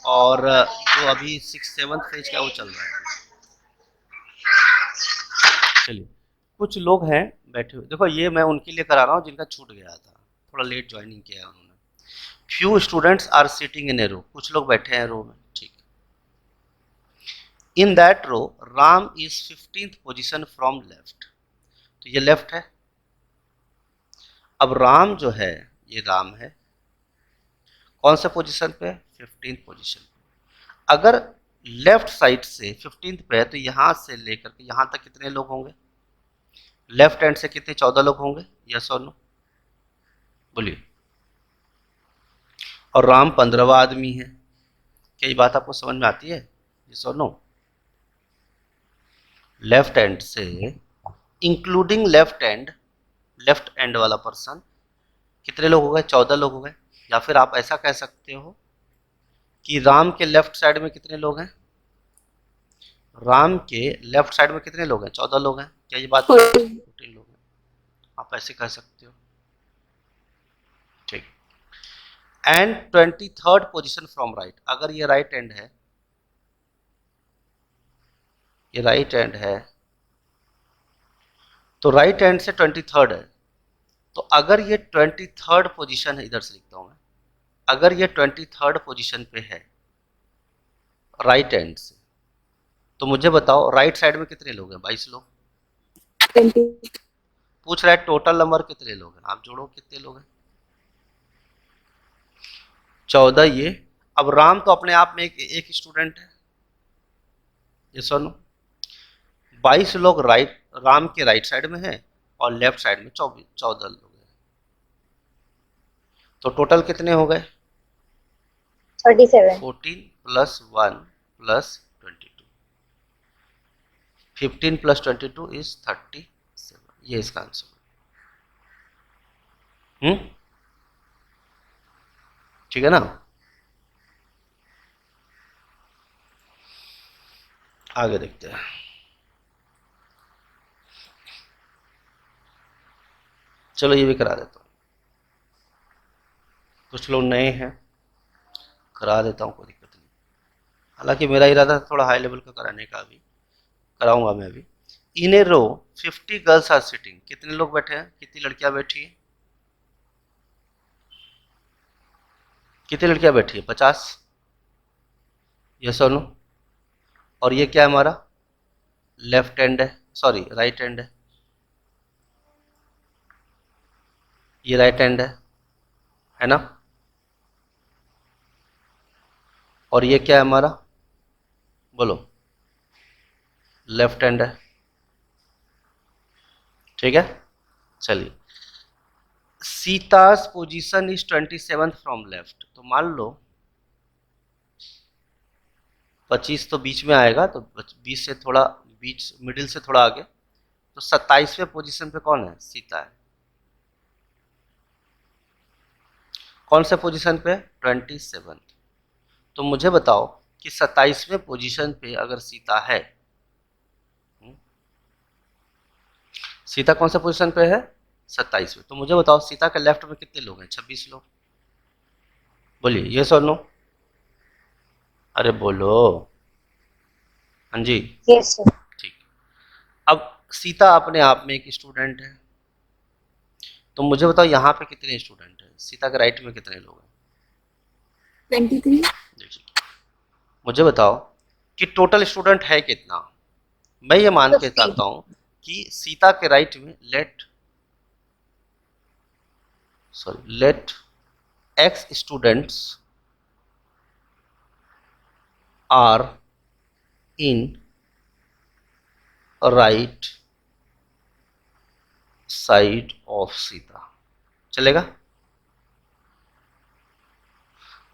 और जो अभी 6-7 फेज का वो चल रहा है। चलिए, कुछ लोग हैं बैठे हुए, देखो ये मैं उनके लिए करा रहा हूँ जिनका छूट गया था, थोड़ा लेट ज्वाइनिंग किया है उन्होंने। Few students are sitting in a row, कुछ लोग बैठे हैं रो में, ठीक। In that row Ram is 15th position from left, तो ये लेफ्ट है। अब राम जो है, ये राम है, कौन से पोजीशन पे, 15th पोजीशन पे। अगर लेफ्ट साइड से 15th पे है तो यहां से लेकर के यहां तक कितने लोग होंगे, लेफ्ट हैंड से कितने, 14 लोग होंगे, यस और नो, बोलिए। और राम 15वां आदमी है, क्या ये बात आपको समझ में आती है, यस और नो। लेफ्ट हैंड से इंक्लूडिंग लेफ्ट हैंड वाला पर्सन कितने लोग हो गए, 14 लोग हो गए। या फिर आप ऐसा कह सकते हो कि राम के लेफ्ट साइड में कितने लोग हैं, राम के लेफ्ट साइड में कितने लोग हैं, 14 लोग हैं, क्या ये बात, 14 लोग हैं, आप ऐसे कह सकते हो, ठीक। And 23rd position from right, अगर ये राइट हैंड है, ये राइट हैंड है, तो राइट हैंड से 23rd है, तो अगर ये 23rd पोजीशन है, इधर से लिखता हूं मैं, अगर ये 23rd पोजीशन पे है राइट हैंड से, तो मुझे बताओ राइट साइड में कितने लोग हैं, 22 लोग। 20 पूछ रहा है टोटल नंबर कितने लोग हैं, आप जोड़ो कितने लोग हैं, 14 ये। अब राम तो अपने आप में एक स्टूडेंट है, ये सुनो, 22 लोग राम के राइट साइड में हैं और लेफ्ट साइड में 14 लोग हैं, तो टोटल कितने हो गए? 37. 14 प्लस 1 प्लस 22, 15 प्लस 22 इज 37। ये इसका आंसर है। ठीक है ना? आगे देखते हैं। चलो ये भी करा देता हूँ, कुछ लोग नए हैं, करा देता हूँ, कोई दिक्कत नहीं। हालांकि मेरा इरादा था थोड़ा हाई लेवल का कराने का, भी कराऊंगा मैं भी। इन a row 50 girls are sitting, कितने लोग बैठे हैं, कितनी लड़कियां बैठी हैं, कितनी लड़कियां बैठी है? 50। यस और नो? और ये क्या है हमारा? लेफ्ट हैंड है, सॉरी राइट हैंड है, ये राइट हैंड है ना? और ये क्या है हमारा? बोलो। लेफ्ट हैंड है। ठीक है, चलिए। Sita's position is 27th from left, तो मान लो 25 तो बीच में आएगा, तो 20 से थोड़ा बीच, मिडिल से थोड़ा आगे, तो 27वें पोजीशन पे कौन है? सीता है। कौन से पोजीशन पे? 27th। तो मुझे बताओ कि 27वें पोजीशन पे अगर सीता है, सीता कौन सा पोजीशन पे है? 27वें। तो मुझे बताओ सीता के लेफ्ट में कितने लोग हैं? 26 लोग। बोलिए यस और नो? अरे बोलो। हाँ जी, Yes, sir. ठीक। अब सीता अपने आप में एक स्टूडेंट है, तो मुझे बताओ यहाँ पे कितने स्टूडेंट हैं? सीता के राइट में कितने लोग हैं? 23. देखिए, मुझे बताओ कि टोटल स्टूडेंट है कितना? मैं ये मान के 50. चाहता हूँ कि सीता के राइट में let x students are in right side of Sita, चलेगा?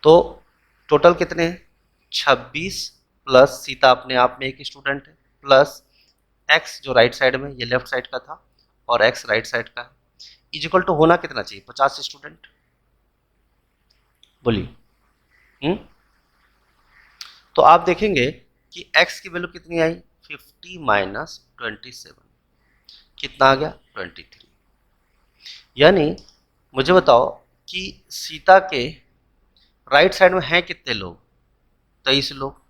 तो टोटल कितने हैं? 26 प्लस सीता अपने आप में एक स्टूडेंट है, प्लस x जो राइट साइड में, ये लेफ्ट साइड का था, और x राइट साइड का है, इजिकल टू होना कितना चाहिए? 50 स्टूडेंट। बोलिए। तो आप देखेंगे कि x की वैल्यू कितनी आई? 50 माइनस 27, कितना आ गया? 23। यानी मुझे बताओ कि सीता के राइट साइड में हैं कितने लोग? 23 लोग।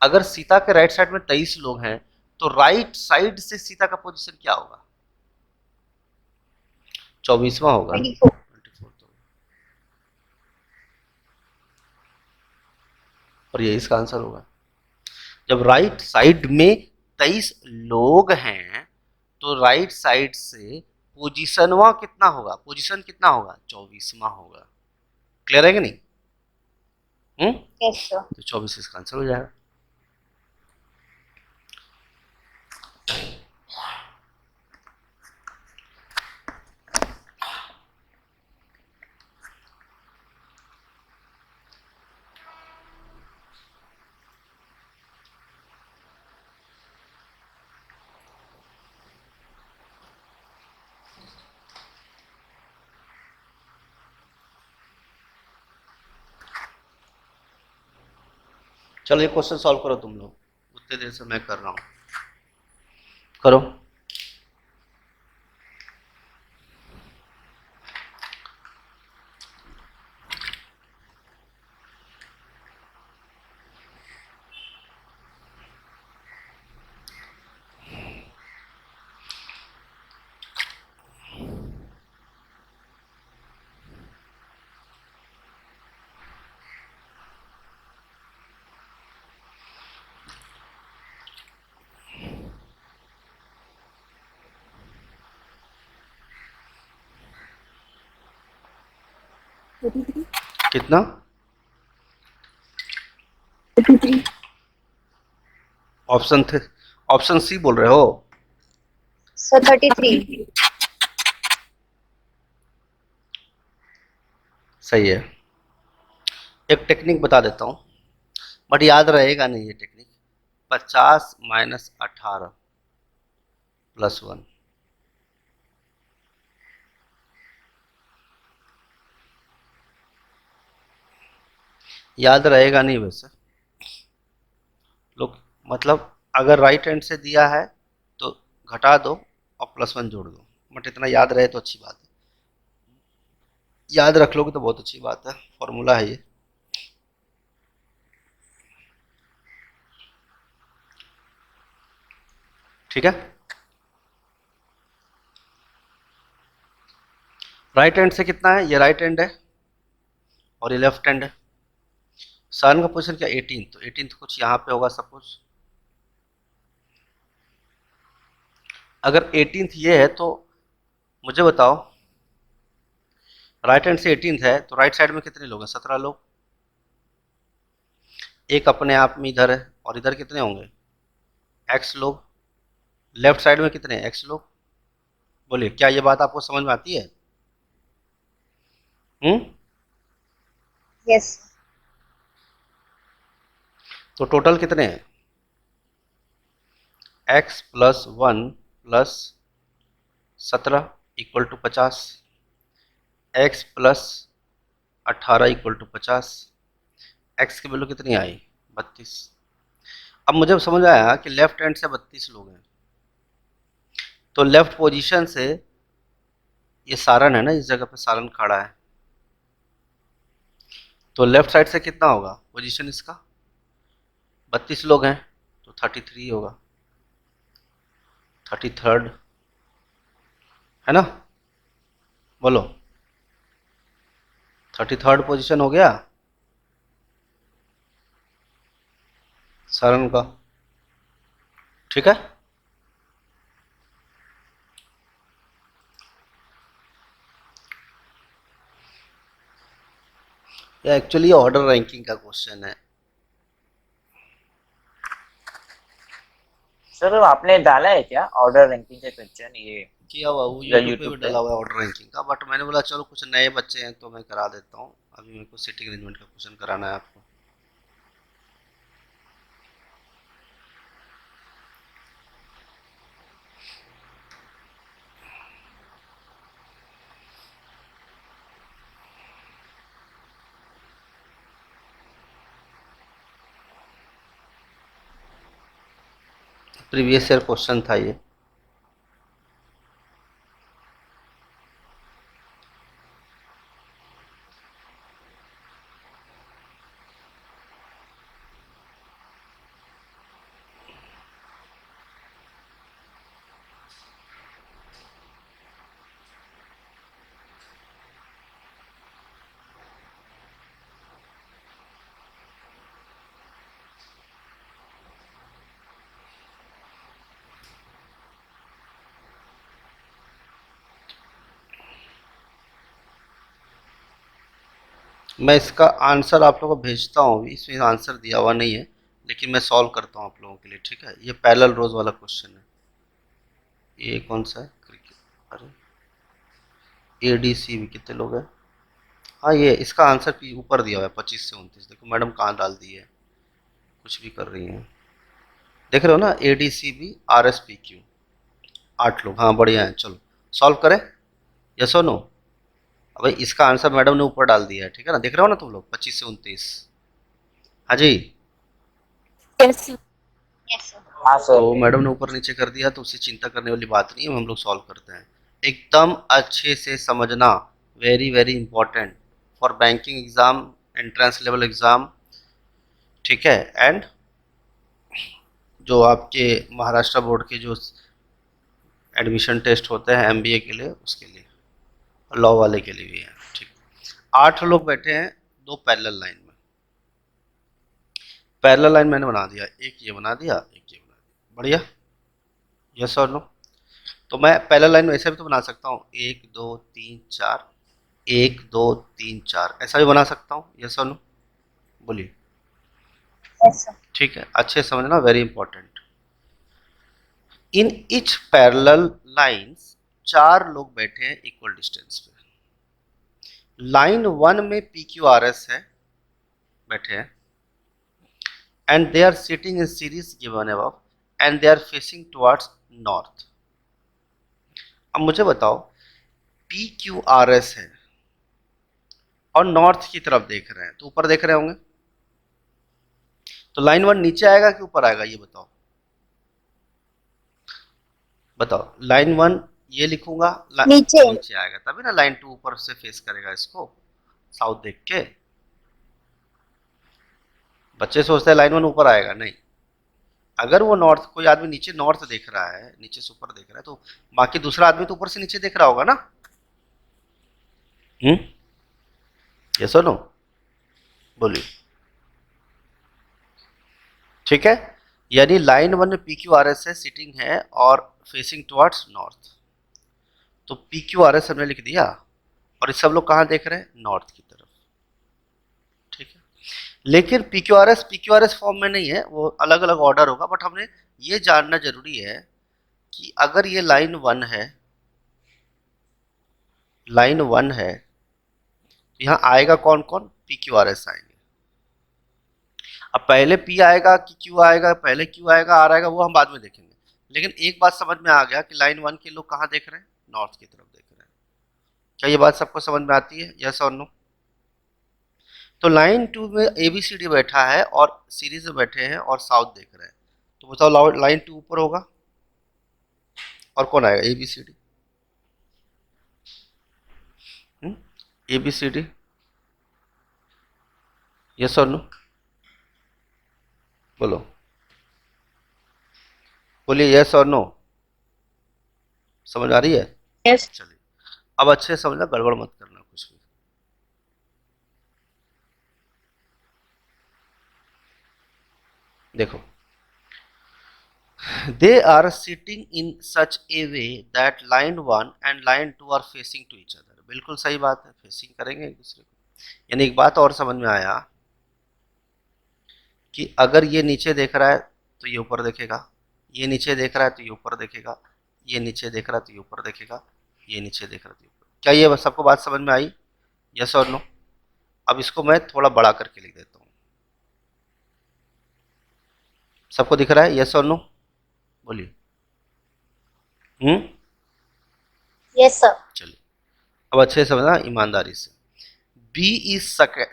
अगर सीता के राइट साइड में 23 लोग हैं, तो राइट साइड से सीता का पोजीशन क्या होगा? 24वां होगा। 24. 24 और ये इसका आंसर होगा। जब राइट साइड में 23 लोग हैं, तो राइट साइड से पोजीशनवा कितना होगा? पोजीशन कितना होगा? 24वां होगा। क्लियर है कि नहीं? Yes, sir. तो 24 इसका आंसर हो जाएगा। चलो ये क्वेश्चन सॉल्व करो तुम लोग, उतने देर से मैं कर रहा हूँ, करो। कितना? 33. ऑप्शन थे, ऑप्शन सी बोल रहे हो? सर 33। सही है। एक टेक्निक बता देता हूँ, बट याद रहेगा नहीं ये टेक्निक। 50 minus 18 plus 1। याद रहेगा नहीं वैसे लोग, मतलब अगर राइट हैंड से दिया है तो घटा दो और प्लस 1 जोड़ दो, बट इतना याद रहे तो अच्छी बात है। याद रख लोगे तो बहुत अच्छी बात है, फॉर्मूला है ये। ठीक है। राइट हैंड से कितना है? ये राइट हैंड है और ये लेफ्ट हैंड है। सन का पोजीशन क्या? 18, तो 18 तो कुछ यहाँ पे होगा सपोज। अगर 18th ये है तो मुझे बताओ, राइट हैंड से 18th है तो राइट साइड में कितने लोग हैं? 17 लोग। एक अपने आप में इधर है और इधर कितने होंगे? x लोग। लेफ्ट साइड में कितने हैं? x लोग। बोलिए, क्या ये बात आपको समझ में आती है? यस। तो टोटल कितने हैं? x plus 1 plus 17 equal to 50, x plus 18 equal to 50। x की वैल्यू कितनी आई? 32। अब मुझे समझ आया कि लेफ्ट हैंड से 32 लोग हैं, तो लेफ्ट पोजीशन से ये सारन है ना, इस जगह पे सारन खड़ा है, तो लेफ्ट साइड से कितना होगा पोजीशन इसका? 32 लोग हैं तो 33 होगा, 33rd है ना। बोलो, 33rd पोजीशन हो गया सारन का। ठीक है। ये एक्चुअली ऑर्डर रैंकिंग का क्वेश्चन है। सर आपने डाला है क्या ऑर्डर रैंकिंग का क्वेश्चन? ये किया हुआ वो यूट्यूब पे भी डाला हुआ है ऑर्डर रैंकिंग का, बट मैंने बोला चलो कुछ नए बच्चे हैं तो मैं करा देता हूँ। अभी मेरे को सिटिंग अरेंजमेंट का क्वेश्चन कराना है आपको। प्रीवियस ईयर क्वेश्चन था ये। मैं इसका आंसर आप लोगों को भेजता हूँ, अभी इसमें आंसर दिया हुआ नहीं है लेकिन मैं सॉल्व करता हूँ आप लोगों के लिए। ठीक है, ये पैरेलल रोज वाला क्वेश्चन है। ये कौन सा है? क्रिकेट। अरे एडीसी भी कितने लोग हैं? हाँ, ये इसका आंसर भी ऊपर दिया हुआ है 25 से 29। देखो मैडम कहाँ डाल दी है, कुछ भी कर रही हैं। देख रहे हो ना, एडीसी भी RSPQ 8 लोग। हाँ बढ़िया है, चलो सॉल्व करें। यस और नो? अब भाई इसका आंसर मैडम ने ऊपर डाल दिया है, ठीक है ना, देख रहे हो ना तुम लोग, 25 से 29। हाँ जी, यस यस सर। हाँ सर। तो मैडम ने ऊपर नीचे कर दिया तो उससे चिंता करने वाली बात नहीं है, हम लोग सॉल्व करते हैं। एकदम अच्छे से समझना, very very important for banking exam, entrance level exam. ठीक है, एंड जो आपके महाराष्ट्र बोर्ड के जो एडमिशन टेस्ट होते हैं MBA के लिए, उसके लिए, लॉ वाले के लिए भी है। ठीक, 8 लोग बैठे हैं दो पैरेलल लाइन में। पैरेलल लाइन मैंने बना दिया, एक ये बना दिया, एक ये बना दिया। बढ़िया, यस और नो? तो मैं पैरेलल लाइन ऐसे भी तो बना सकता हूँ, 1 2 3 4, 1 2 3 4, ऐसा भी बना सकता हूँ। यस और नो? बोलिए। Yes sir. ठीक है, अच्छे से समझना, very important. In each parallel lines 4 लोग बैठे हैं इक्वल डिस्टेंस पे। लाइन 1 में PQRS है, बैठे हैं, and they are sitting in series given above and they are facing towards north. अब मुझे बताओ PQRS है और नॉर्थ की तरफ देख रहे हैं, तो ऊपर देख रहे होंगे, तो लाइन 1 नीचे आएगा कि ऊपर आएगा, ये बताओ। बताओ, लाइन 1 ये लिखूंगा, नीचे। नीचे आएगा, तभी ना लाइन 2 ऊपर से फेस करेगा इसको, साउथ देख के। बच्चे सोचते हैं लाइन 1 ऊपर आएगा, नहीं। अगर वो नॉर्थ, कोई आदमी नीचे नॉर्थ देख रहा है, नीचे से ऊपर देख रहा है, तो बाकी दूसरा आदमी तो ऊपर से नीचे देख रहा होगा ना। ये सुनो, बोलिए। ठीक है, यानी लाइन 1 में PQRS है, सिटिंग है और फेसिंग टुवर्ड्स नॉर्थ, तो PQRS हमने लिख दिया, और ये सब लोग कहाँ देख रहे हैं, नॉर्थ की तरफ। ठीक है, लेकिन PQRS फॉर्म में नहीं है, वो अलग अलग ऑर्डर होगा, बट हमने ये जानना जरूरी है कि अगर ये लाइन 1 है, लाइन 1 है, तो यहाँ आएगा कौन कौन, PQRS आएंगे। अब पहले P आएगा कि Q आएगा, पहले Q आएगा, R आएगा, वो हम बाद में देखेंगे। लेकिन एक बात समझ में आ गया कि लाइन 1 के लोग कहाँ देख रहे हैं, नॉर्थ की तरफ देख रहे हैं। क्या ये बात सबको समझ में आती है, यस और नो? तो लाइन 2 में ABCD बैठा है और सीरीज में बैठे हैं और साउथ देख रहे हैं, तो बताओ लाइन 2 ऊपर होगा और कौन आएगा, ABCD। ABCD, यस और नो, बोलो, बोलिए यस और नो। समझ आ रही है? यस। चलिए, अब अच्छे से समझना, गड़बड़ मत करना कुछ भी। देखो, they are sitting in such a way that line 1 and line 2 are facing to each other। बिल्कुल सही बात है, फेसिंग करेंगे एक दूसरे को। यानी एक बात और समझ में आया कि अगर ये नीचे देख रहा है तो ये ऊपर देखेगा, ये नीचे देख रहा है तो ये ऊपर देखेगा, ये नीचे देख रहा है तो ये ऊपर देखेगा, ये नीचे देख रहा है तो ऊपर। क्या ये सबको बात समझ में आई, यस और नो? अब इसको मैं थोड़ा बड़ा करके लिख देता हूँ। सबको दिख रहा है, यस और नो, बोलिए। Yes sir. चलिए, अब अच्छे से समझना ईमानदारी से। B is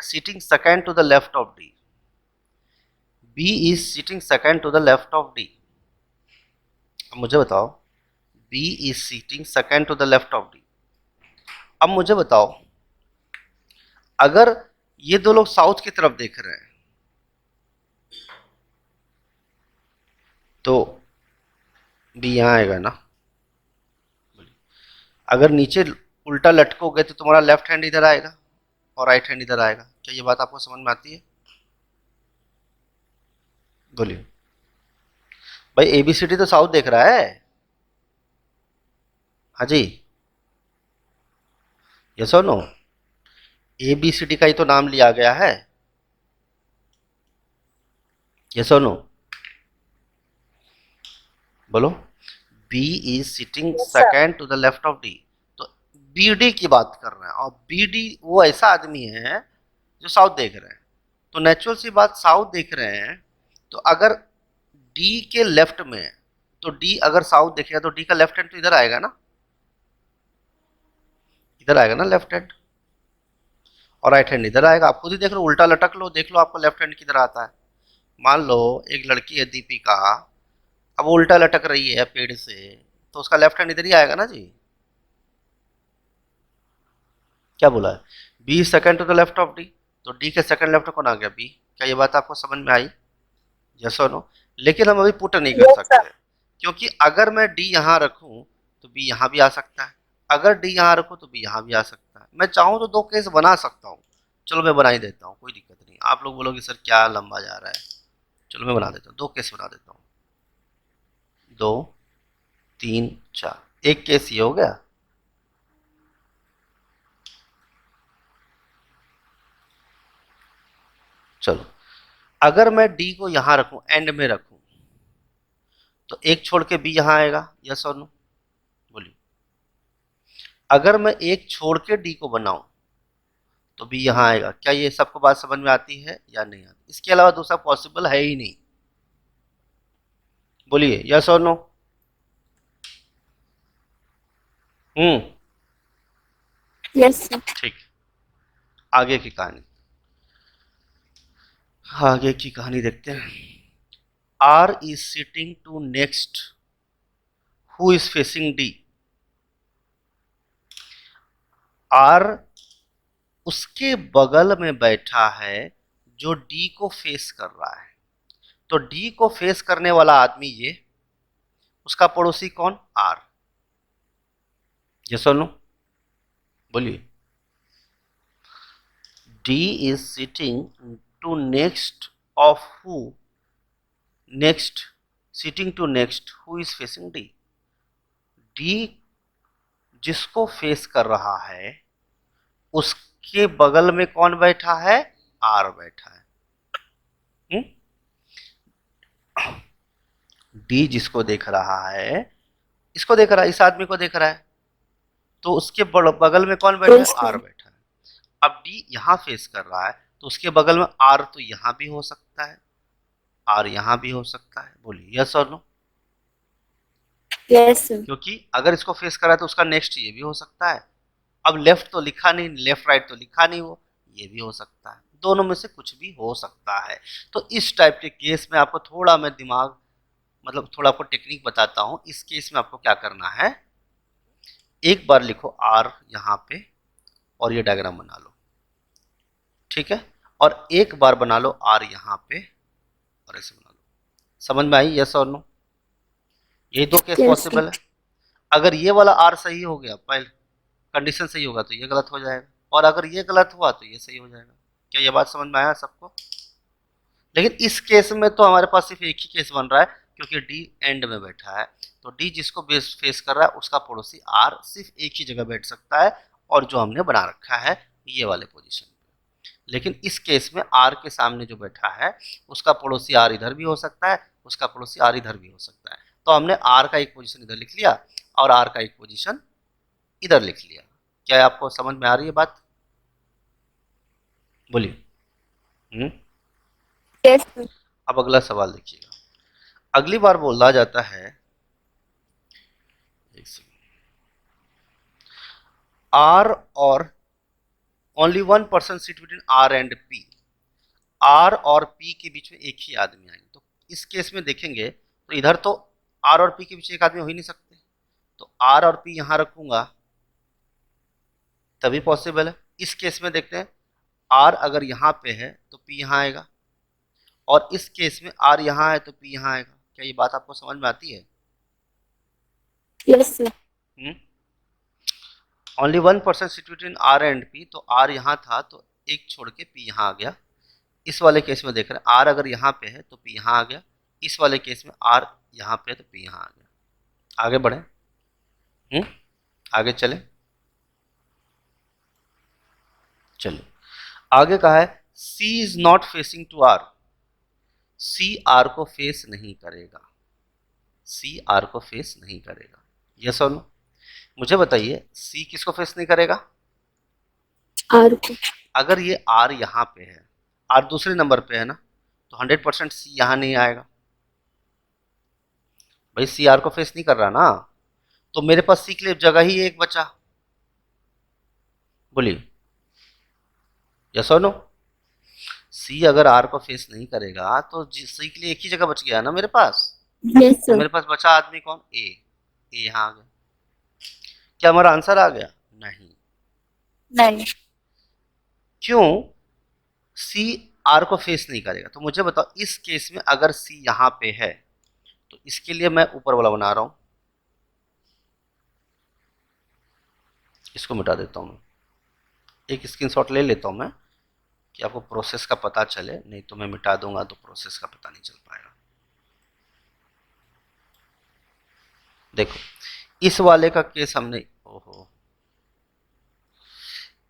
sitting second to the left of D। B is sitting second to the left of D। अब मुझे बताओ, B is sitting second to the left of D। अब मुझे बताओ, अगर ये दो लोग साउथ की तरफ देख रहे हैं तो B यहाँ आएगा ना। अगर नीचे उल्टा लटकोगे तो तुम्हारा लेफ्ट हैंड इधर आएगा और राइट हैंड इधर आएगा। क्या ये बात आपको समझ में आती है, बोलिए। भाई ABCD तो साउथ देख रहा है, हाँ जी, यस और नो? ABCD का ही तो नाम लिया गया है, यस और नो, बोलो। B is sitting second to the left of D। तो BD की बात कर रहे हैं, और BD वो ऐसा आदमी है जो साउथ देख रहे हैं, तो नेचुरल सी बात, साउथ देख रहे हैं, तो अगर D के लेफ्ट में है तो D अगर साउथ देखेगा तो D का लेफ्ट हैंड तो इधर आएगा ना, इधर आएगा ना लेफ्ट हैंड, और राइट हैंड इधर आएगा। आप खुद ही देख लो, उल्टा लटक लो, देख लो आपका लेफ्ट हैंड किधर आता है। मान लो एक लड़की है दीपिका, अब वो उल्टा लटक रही है पेड़ से, तो उसका लेफ्ट हैंड इधर ही आएगा ना जी। क्या बोला है, B second to the left of D, तो D के सेकंड लेफ्ट कौन आ गया, B। क्या ये बात आपको समझ में आई, यस और नो? लेकिन हम अभी पुट नहीं कर सकते, क्योंकि अगर मैं D यहाँ रखूं तो B यहाँ भी आ सकता है, अगर D यहाँ रखूं तो B यहाँ भी आ सकता है। मैं चाहूँ तो 2 केस बना सकता हूँ, चलो मैं बना ही देता हूँ, कोई दिक्कत नहीं। आप लोग बोलोगे सर क्या लंबा जा रहा है, चलो मैं बना देता हूँ, 2 केस बना देता हूँ, 2 3 4। एक केस ये हो गया, चलो अगर मैं D को यहां रखूं, एंड में रखूं, तो एक छोड़ के बी यहाँ आएगा, यस और नो, बोलिए। अगर मैं एक छोड़ के डी को बनाऊं तो बी यहाँ आएगा। क्या ये सबको बात समझ में आती है या नहीं आती? इसके अलावा दूसरा पॉसिबल है ही नहीं, बोलिए यस और नो। Yes sir. ठीक, आगे की कहानी, आगे की कहानी देखते हैं। R is sitting to next who is facing D. R उसके बगल में बैठा है जो डी को फेस कर रहा है। तो डी को फेस करने वाला आदमी ये, उसका पड़ोसी कौन? आर। यस और नो, बोलिए। D is sitting to next of who, next, sitting to next who is facing D. D जिसको फेस कर रहा है उसके बगल में कौन बैठा है? आर बैठा है। डी जिसको देख रहा है, इसको देख रहा है, इस आदमी को देख रहा है, तो उसके बगल में कौन बैठा है? आर बैठा है। अब डी यहां फेस कर रहा है तो उसके बगल में आर तो यहां भी हो सकता है, आर यहां भी हो सकता है, बोलिए यस और नो। Yes sir. क्योंकि अगर इसको फेस करा है तो उसका नेक्स्ट ये भी हो सकता है। अब लेफ्ट तो लिखा नहीं, लेफ्ट राइट तो लिखा नहीं, वो ये भी हो सकता है, दोनों में से कुछ भी हो सकता है। तो इस टाइप के केस में आपको थोड़ा मैं दिमाग, मतलब थोड़ा आपको टेक्निक बताता हूं। इस केस में आपको क्या करना है, एक बार लिखो आर यहाँ पे और ये डायग्राम बना लो, ठीक है, और एक बार बना लो आर यहाँ पे और ऐसे बना लो। समझ में आई यस और नो? ये दो केस पॉसिबल है। अगर ये वाला आर सही हो गया, पहले कंडीशन सही होगा तो ये गलत हो जाएगा, और अगर ये गलत हुआ तो ये सही हो जाएगा। क्या ये बात समझ में आया सबको? लेकिन इस केस में तो हमारे पास सिर्फ एक ही केस बन रहा है, क्योंकि डी एंड में बैठा है। तो डी जिसको फेस कर रहा है उसका पड़ोसी आर सिर्फ एक ही जगह बैठ सकता है, और जो हमने बना रखा है ये वाले पोजीशन पे। लेकिन इस केस में आर के सामने जो बैठा है उसका पड़ोसी आर इधर भी हो सकता है, उसका पड़ोसी आर इधर भी हो सकता है। तो हमने आर का एक पोजीशन इधर लिख लिया और आर का एक पोजीशन इधर लिख लिया। क्या आपको समझ में आ रही है बात? बोलिए। Yes sir. अब अगला सवाल देखिएगा। अगली बार बोला जाता है, एक सेकंड, आर और only one person sit between R and P. R और पी के बीच में एक ही आदमी आएंगे। तो इस केस में देखेंगे तो इधर तो आर और पी के बीच एक आदमी हो ही नहीं सकते, तो आर और पी यहां रखूंगा तभी पॉसिबल है। इस केस में देखते हैं, आर अगर यहाँ पे है तो पी यहाँ आएगा, और इस केस में आर यहाँ है तो पी यहाँ आएगा। क्या ये बात आपको समझ में आती है? Yes sir. Only one person sit between R and P, तो आर यहाँ था तो एक छोड़ के पी यहाँ आ गया। इस वाले केस में देख रहे हैं आर अगर यहाँ पे है तो पी यहाँ आ गया, इस वाले केस में आर यहाँ पे है तो पी यहाँ आ गया। आगे बढ़े, आगे चले, चलिए आगे कहा है C is not facing to R. C R को फेस नहीं करेगा, सी आर को फेस नहीं करेगा, यस और नो? मुझे बताइए सी किसको फेस नहीं करेगा? आर को। अगर ये आर यहाँ पे है, आर दूसरे नंबर पे है ना, तो 100% सी यहाँ नहीं आएगा। भाई सी आर को फेस नहीं कर रहा ना, तो मेरे पास सी के लिए जगह ही एक बचा। बोलिए यस और नो? सी अगर आर को फेस नहीं करेगा तो सी के लिए एक ही जगह बच गया ना मेरे पास। यस तो सर। मेरे पास बचा आदमी कौन? ए यहाँ आ गया। क्या हमारा आंसर आ गया? नहीं। नहीं। क्यों? सी आर को फेस नहीं करेगा। तो मुझे बताओ इस केस में अगर सी यहाँ पे है तो इसके लिए मैं ऊपर वाला बना रहा हूं, इसको मिटा देता हूं मैं। एक स्क्रीनशॉट ले लेता हूं मैं कि आपको प्रोसेस का पता चले, नहीं तो मैं मिटा दूंगा तो प्रोसेस का पता नहीं चल पाएगा। देखो इस वाले का केस हमने, ओहो,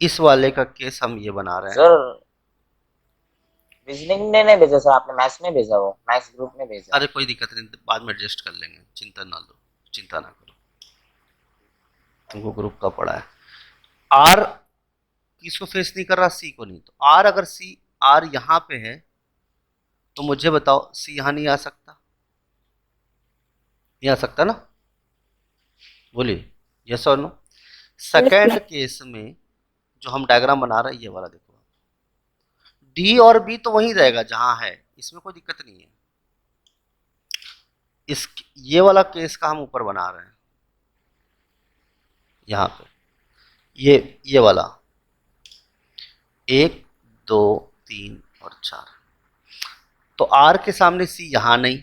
इस वाले का केस हम ये बना रहे हैं। सर रीजनिंग ने नहीं भेजा सर, आपने मैथ्स में भेजा, वो मैथ्स ग्रुप में भेजा। अरे कोई दिक्कत नहीं, बाद में एडजस्ट कर लेंगे, चिंता ना लो, चिंता ना करो, तुमको ग्रुप का पड़ा है। आर किसको फेस नहीं कर रहा? सी को नहीं। तो आर, अगर सी आर यहां पे है तो मुझे बताओ सी यहां नहीं आ सकता? नहीं आ सकता ना? बोलिए यस और नो। सेकेंड केस में जो हम डायग्राम बना रहे हैं, ये वाला देखो, डी और बी तो वहीं रहेगा जहां है, इसमें कोई दिक्कत नहीं है। इस ये वाला केस का हम ऊपर बना रहे हैं, यहां पे ये वाला 1 2 3 और 4। तो आर के सामने सी यहां नहीं,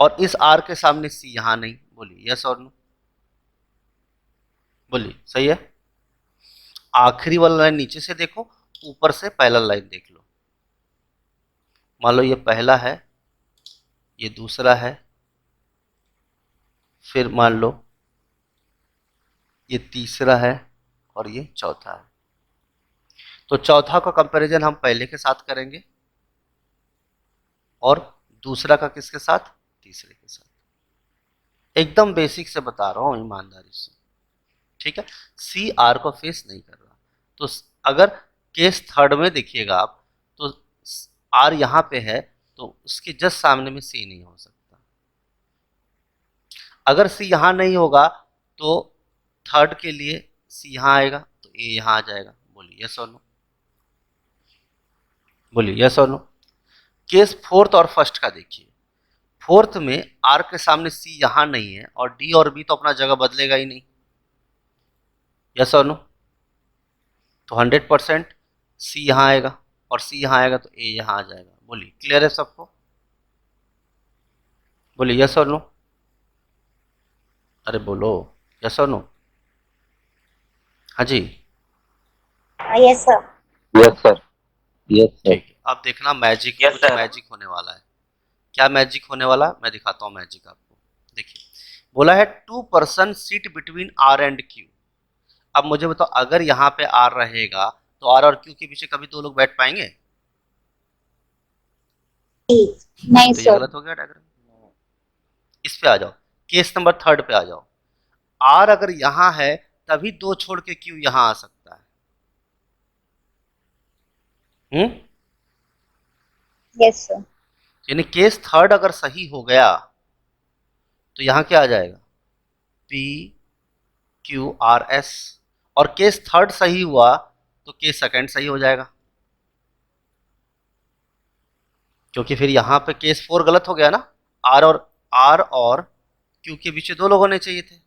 और इस आर के सामने सी यहां नहीं। बोलिए यस और नो, बोलिए सही है। आखिरी वाला लाइन नीचे से देखो, ऊपर से पहला लाइन देख लो। मान लो ये पहला है, ये दूसरा है, फिर मान लो ये तीसरा है और ये चौथा है। तो चौथा का कंपैरिजन हम पहले के साथ करेंगे और दूसरा का किसके साथ? तीसरे के साथ। एकदम बेसिक से बता रहा हूं, ईमानदारी से, ठीक है। सी आर को फेस नहीं कर रहा, तो अगर केस थर्ड में देखिएगा आप, तो आर यहां पे है, तो उसके जस्ट सामने में सी नहीं हो सकता। अगर सी यहां नहीं होगा तो थर्ड के लिए सी यहां आएगा, तो ए यहां आ जाएगा। बोलिए यस और नो, बोलिए यस और नो। केस फोर्थ और फर्स्ट का देखिए। फोर्थ में आर के सामने सी यहां नहीं है, और डी और बी तो अपना जगह बदलेगा ही नहीं। यस और नो। तो 100% सी यहां आएगा, और सी यहां आएगा तो ए यहां आ जाएगा। बोलिए क्लियर है सबको? बोलिए यस और नो। अरे बोलो यस और नो। हाँ जी yes sir. Yes sir, yes sir. ठीक है, अब देखना मैजिक, Yes, कुछ sir. मैजिक होने वाला है। क्या मैजिक होने वाला? मैं दिखाता हूँ मैजिक आपको। देखिए, बोला है 2 person seat between R and Q. अब मुझे बताओ, अगर यहाँ पे आर रहेगा तो आर और क्यू के पीछे कभी 2 लोग बैठ पाएंगे? नहीं तो ये सर। गलत हो गया डायग्राम। इस पे आ जाओ, केस नंबर थर्ड पे आ जाओ। आर अगर यहाँ है तभी 2 छोड़ के क्यू यहाँ आ सकता है। Yes sir. यानी केस थर्ड अगर सही हो गया तो यहाँ क्या आ जाएगा? P Q R S. और केस थर्ड सही हुआ तो केस सेकंड सही हो जाएगा, क्योंकि फिर यहां पे केस 4 गलत हो गया ना। आर और क्यू के बीच 2 लोग होने चाहिए थे।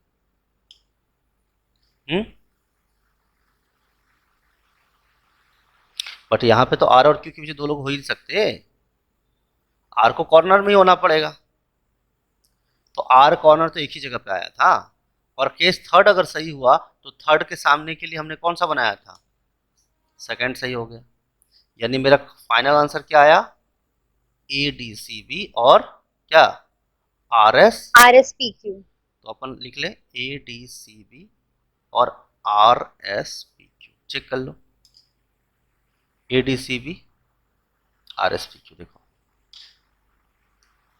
बट यहां पे तो आर और क्यू के बीच 2 लोग हो ही नहीं सकते, आर को कॉर्नर में ही होना पड़ेगा। तो आर कॉर्नर तो एक ही जगह पे आया था, और केस थर्ड अगर सही हुआ तो थर्ड के सामने के लिए हमने कौन सा बनाया था? सेकंड सही हो गया। यानी मेरा फाइनल आंसर क्या आया? ए डी सी बी और क्या? R S RSP Q. तो अपन लिख ले ए डी सी बी और R S P Q. Check कर लो, A D C B R S P Q. देखो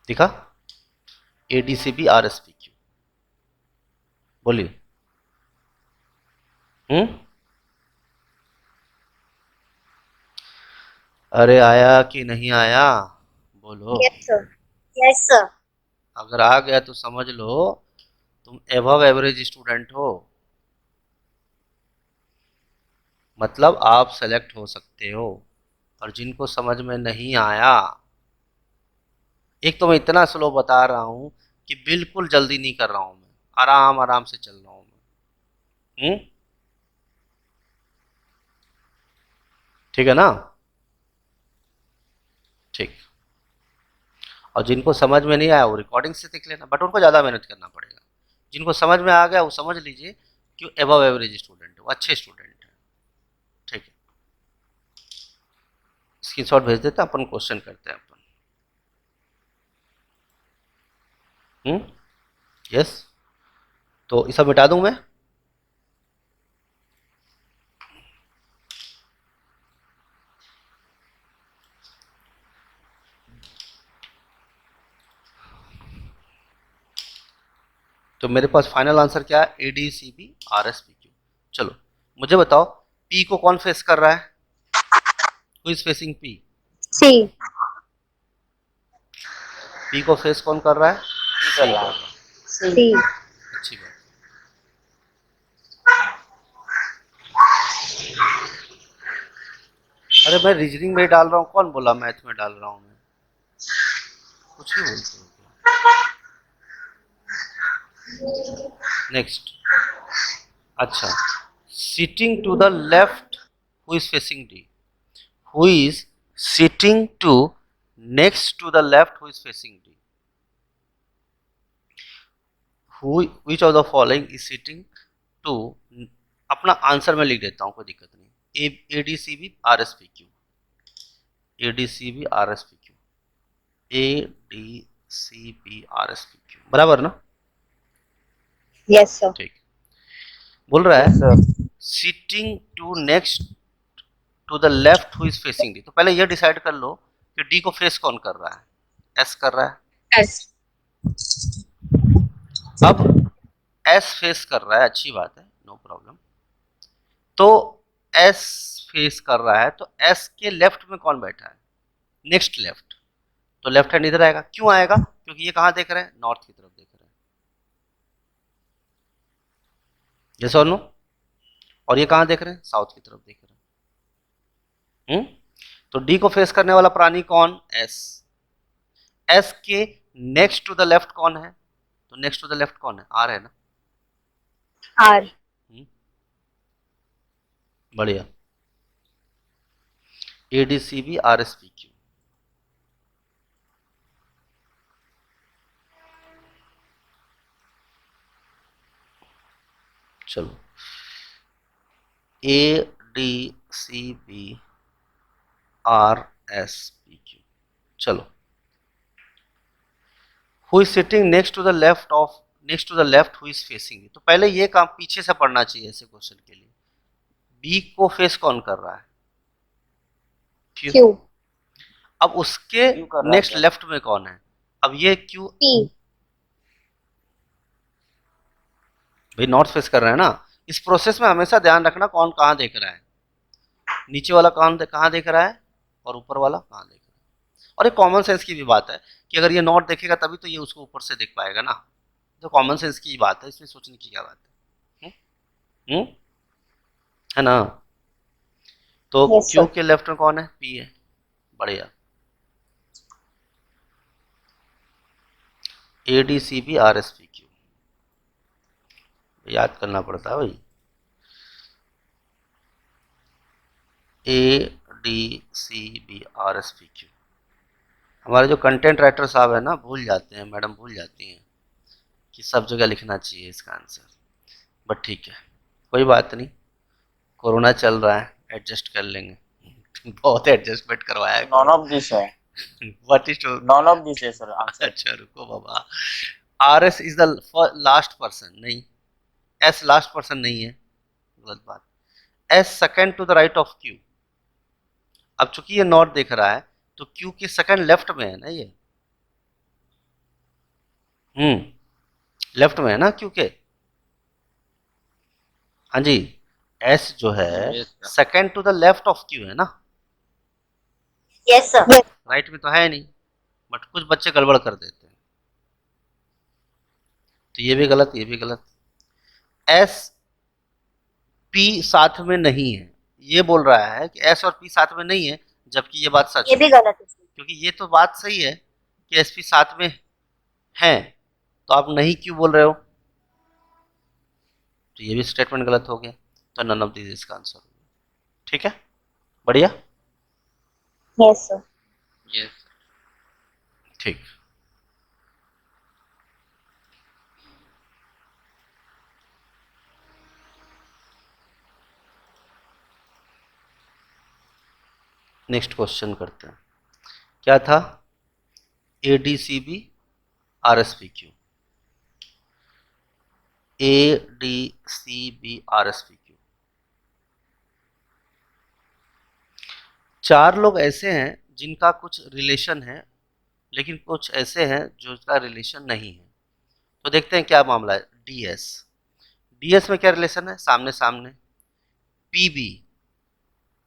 दिखा, A D C B R S P Q. बोलिए अरे आया कि नहीं आया? बोलो। Yes sir. Yes sir. अगर आ गया तो समझ लो तुम एबव एवरेज स्टूडेंट हो, मतलब आप सेलेक्ट हो सकते हो। और जिनको समझ में नहीं आया, एक तो मैं इतना स्लो बता रहा हूं कि बिल्कुल जल्दी नहीं कर रहा हूं, मैं आराम आराम से चल रहा हूं मैं। ठीक है ना? ठीक। और जिनको समझ में नहीं आया वो रिकॉर्डिंग से देख लेना, बट उनको ज़्यादा मेहनत करना पड़ेगा। जिनको समझ में आ गया वो समझ लीजिए कि एबव एवरेज स्टूडेंट है, वो अच्छे स्टूडेंट है। ठीक है, स्क्रीनशॉट भेज देते हैं, अपन क्वेश्चन करते हैं अपन। यस, तो इसे मिटा दूं मैं? तो मेरे पास फाइनल आंसर क्या है? A D C B R S P Q. चलो मुझे बताओ पी को कौन फेस कर रहा है? Who is facing P? C. P को फेस कौन कर रहा है? C कर रहा है। C. अच्छी बात। अरे मैं रीजनिंग में डाल रहा हूँ, कौन बोला मैथ में डाल रहा हूँ मैं? कुछ भी बोलते हो। नेक्स्ट, अच्छा, sitting to the left who is facing D? Who is sitting to next to the left who is facing D? Who which of the following is sitting to, अपना आंसर मैं लिख देता हूँ, कोई दिक्कत नहीं। A D C B R S P Q, A D C B R S P Q, A D C B R S P Q, बराबर ना? Yes, sir. ठीक, बोल रहा है sir sitting to next to the left who is facing D. तो पहले ये decide कर लो कि डी को फेस कौन कर रहा है? एस कर रहा है। S. अब एस फेस कर रहा है, अच्छी बात है, नो प्रॉब्लम। तो एस फेस कर रहा है, तो एस के लेफ्ट में कौन बैठा है? नेक्स्ट लेफ्ट, तो लेफ्ट हैंड इधर आएगा। क्यों आएगा? क्योंकि ये कहाँ देख रहे हैं? नॉर्थ की तरफ देख रहे हैं। यस और नो? और ये कहाँ देख रहे हैं? साउथ की तरफ देख रहे हैं। तो डी को फेस करने वाला प्राणी कौन? एस। एस के नेक्स्ट टू द लेफ्ट कौन है? तो नेक्स्ट टू द लेफ्ट कौन है? आर है ना? R. बढ़िया, A D C B R S P Q. चलो, A D C B R S P Q. चलो, who is sitting next to the left of, next to the left who is facing? तो पहले ये काम पीछे से पढ़ना चाहिए ऐसे क्वेश्चन के लिए। बी को फेस कौन कर रहा है? क्यू। Q. अब उसके Q कर रहा है नेक्स्ट क्या? लेफ्ट में कौन है? अब ये क्यू P. भाई नॉर्थ फेस कर रहे हैं ना। इस प्रोसेस में हमेशा ध्यान रखना कौन कहाँ देख रहा है। नीचे वाला कहाँ देख रहा है और ऊपर वाला कहाँ देख रहा है। और एक कॉमन सेंस की भी बात है कि अगर ये नॉर्थ देखेगा तभी तो ये उसको ऊपर से देख पाएगा ना। तो कॉमन सेंस की बात है, इसमें सोचने की क्या बात है? है ना? तो Yes, क्यू sir. के लेफ्ट में कौन है? पी है। बढ़िया, A D C B R S P Q, याद करना पड़ता है भाई। A D C B R S P Q. हमारे जो कंटेंट राइटर साहब है ना, भूल जाते हैं, मैडम भूल जाती हैं कि सब जगह लिखना चाहिए इसका आंसर। बट ठीक है, कोई बात नहीं, कोरोना चल रहा है, एडजस्ट कर लेंगे। बहुत एडजस्टमेंट करवाया है। नॉन ऑफ दिस है, what is none of this है सर आंसर। अच्छा रुको बाबा, R S is the last person, नहीं, एस लास्ट पर्सन नहीं है, गलत बात। S second to the right of Q. अब चूंकि ये नॉर्थ देख रहा है तो क्यू के सेकंड लेफ्ट में है ना ये। लेफ्ट में है ना क्यू के। हाँ जी, एस जो है Yes, sir. Second to the left of Q है ना। Yes, sir. Yes. राइट में तो है नहीं, बट कुछ बच्चे गड़बड़ कर देते हैं, तो ये भी गलत, ये भी गलत। एस पी साथ में नहीं है, ये बोल रहा है कि एस और पी साथ में नहीं है, जबकि ये बात सच ये है, भी गलत है। क्योंकि ये तो बात सही है कि एस पी साथ में है, तो आप नहीं क्यों बोल रहे हो? तो ये भी स्टेटमेंट गलत हो गया, तो नन ऑफ दिस इसका आंसर होगा। ठीक है, बढ़िया, Yes, sir. Yes. ठीक। नेक्स्ट क्वेश्चन करते हैं। क्या था? A D C B R S P Q, A D C B R S P Q. चार लोग ऐसे हैं जिनका कुछ रिलेशन है, लेकिन कुछ ऐसे हैं जो इसका रिलेशन नहीं है। तो देखते हैं क्या मामला है। DS। DS में क्या रिलेशन है? सामने सामने। PB,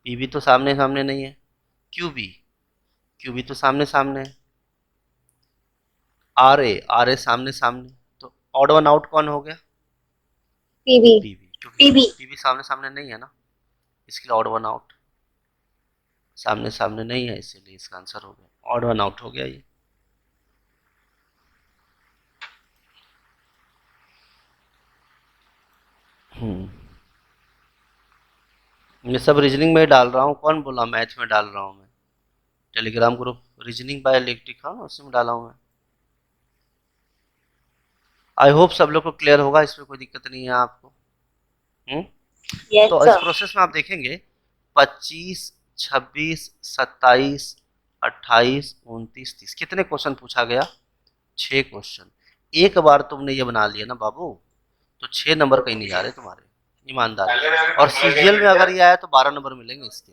PB तो सामने सामने नहीं है। QB, QB तो सामने सामने है। RA, RA सामने सामने। तो ऑड वन आउट कौन हो गया? PB, PB, क्योंकि PB, PB सामने सामने नहीं है ना, इसके लिए ऑड वन आउट। सामने सामने नहीं है इसीलिए इसका आंसर हो गया, ऑड वन आउट हो गया ये। मैं सब रीजनिंग में डाल रहा हूँ, कौन बोला मैथ में डाल रहा हूँ मैं? Telegram group reasoning by electric, हाँ उसी में डाला हूँ मैं। आई होप सब लोग को क्लियर होगा, इसमें कोई दिक्कत नहीं है आपको। yes तो इस sir, प्रोसेस में आप देखेंगे 25, 26, 27, 28, 29, 30 कितने क्वेश्चन पूछा गया? 6 क्वेश्चन। एक बार तुमने ये बना लिया ना बाबू, तो 6 नंबर कहीं नहीं जा रहे तुम्हारे, ईमानदार। और सीजीएल में अगर ये आया तो 12 नंबर मिलेंगे इसके।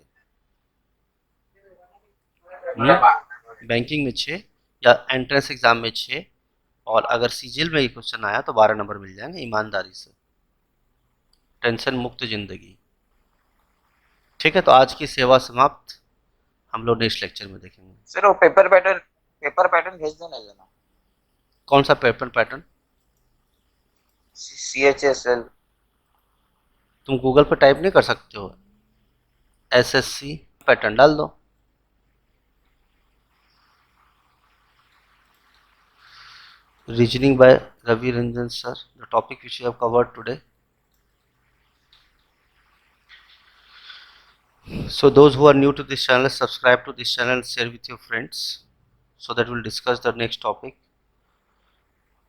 बैंकिंग में 6 या एंट्रेंस एग्जाम में 6, और अगर सीजीएल में ये क्वेश्चन आया तो 12 नंबर मिल जाएंगे ईमानदारी से। टेंशन मुक्त जिंदगी। ठीक है, तो आज की सेवा समाप्त, हम लोग नेक्स्ट लेक्चर में देखेंगे। सर वो पेपर पैटर्न भेज देना जरा। कौन सा पेपर पैटर्न? CHSL। तुम गूगल पे टाइप नहीं कर सकते हो? SSC पैटर्न डाल दो। Reasoning by Ravi Ranjan sir, the topic which you have covered today. So those who are new to this channel, subscribe to this channel and share with your friends, so that we'll discuss the next topic.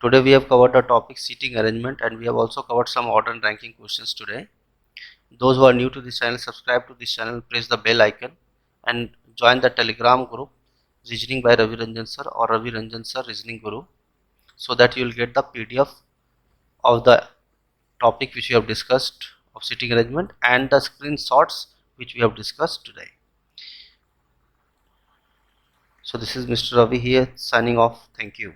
Today we have covered the topic seating arrangement, and we have also covered some order and ranking questions today. Those who are new to this channel, subscribe to this channel, press the bell icon and join the Telegram group Reasoning by Ravi Ranjan Sir or Ravi Ranjan Sir Reasoning Guru, so that you will get the PDF of the topic which we have discussed of seating arrangement and the screenshots which we have discussed today. So this is Mr. Ravi here signing off. Thank you.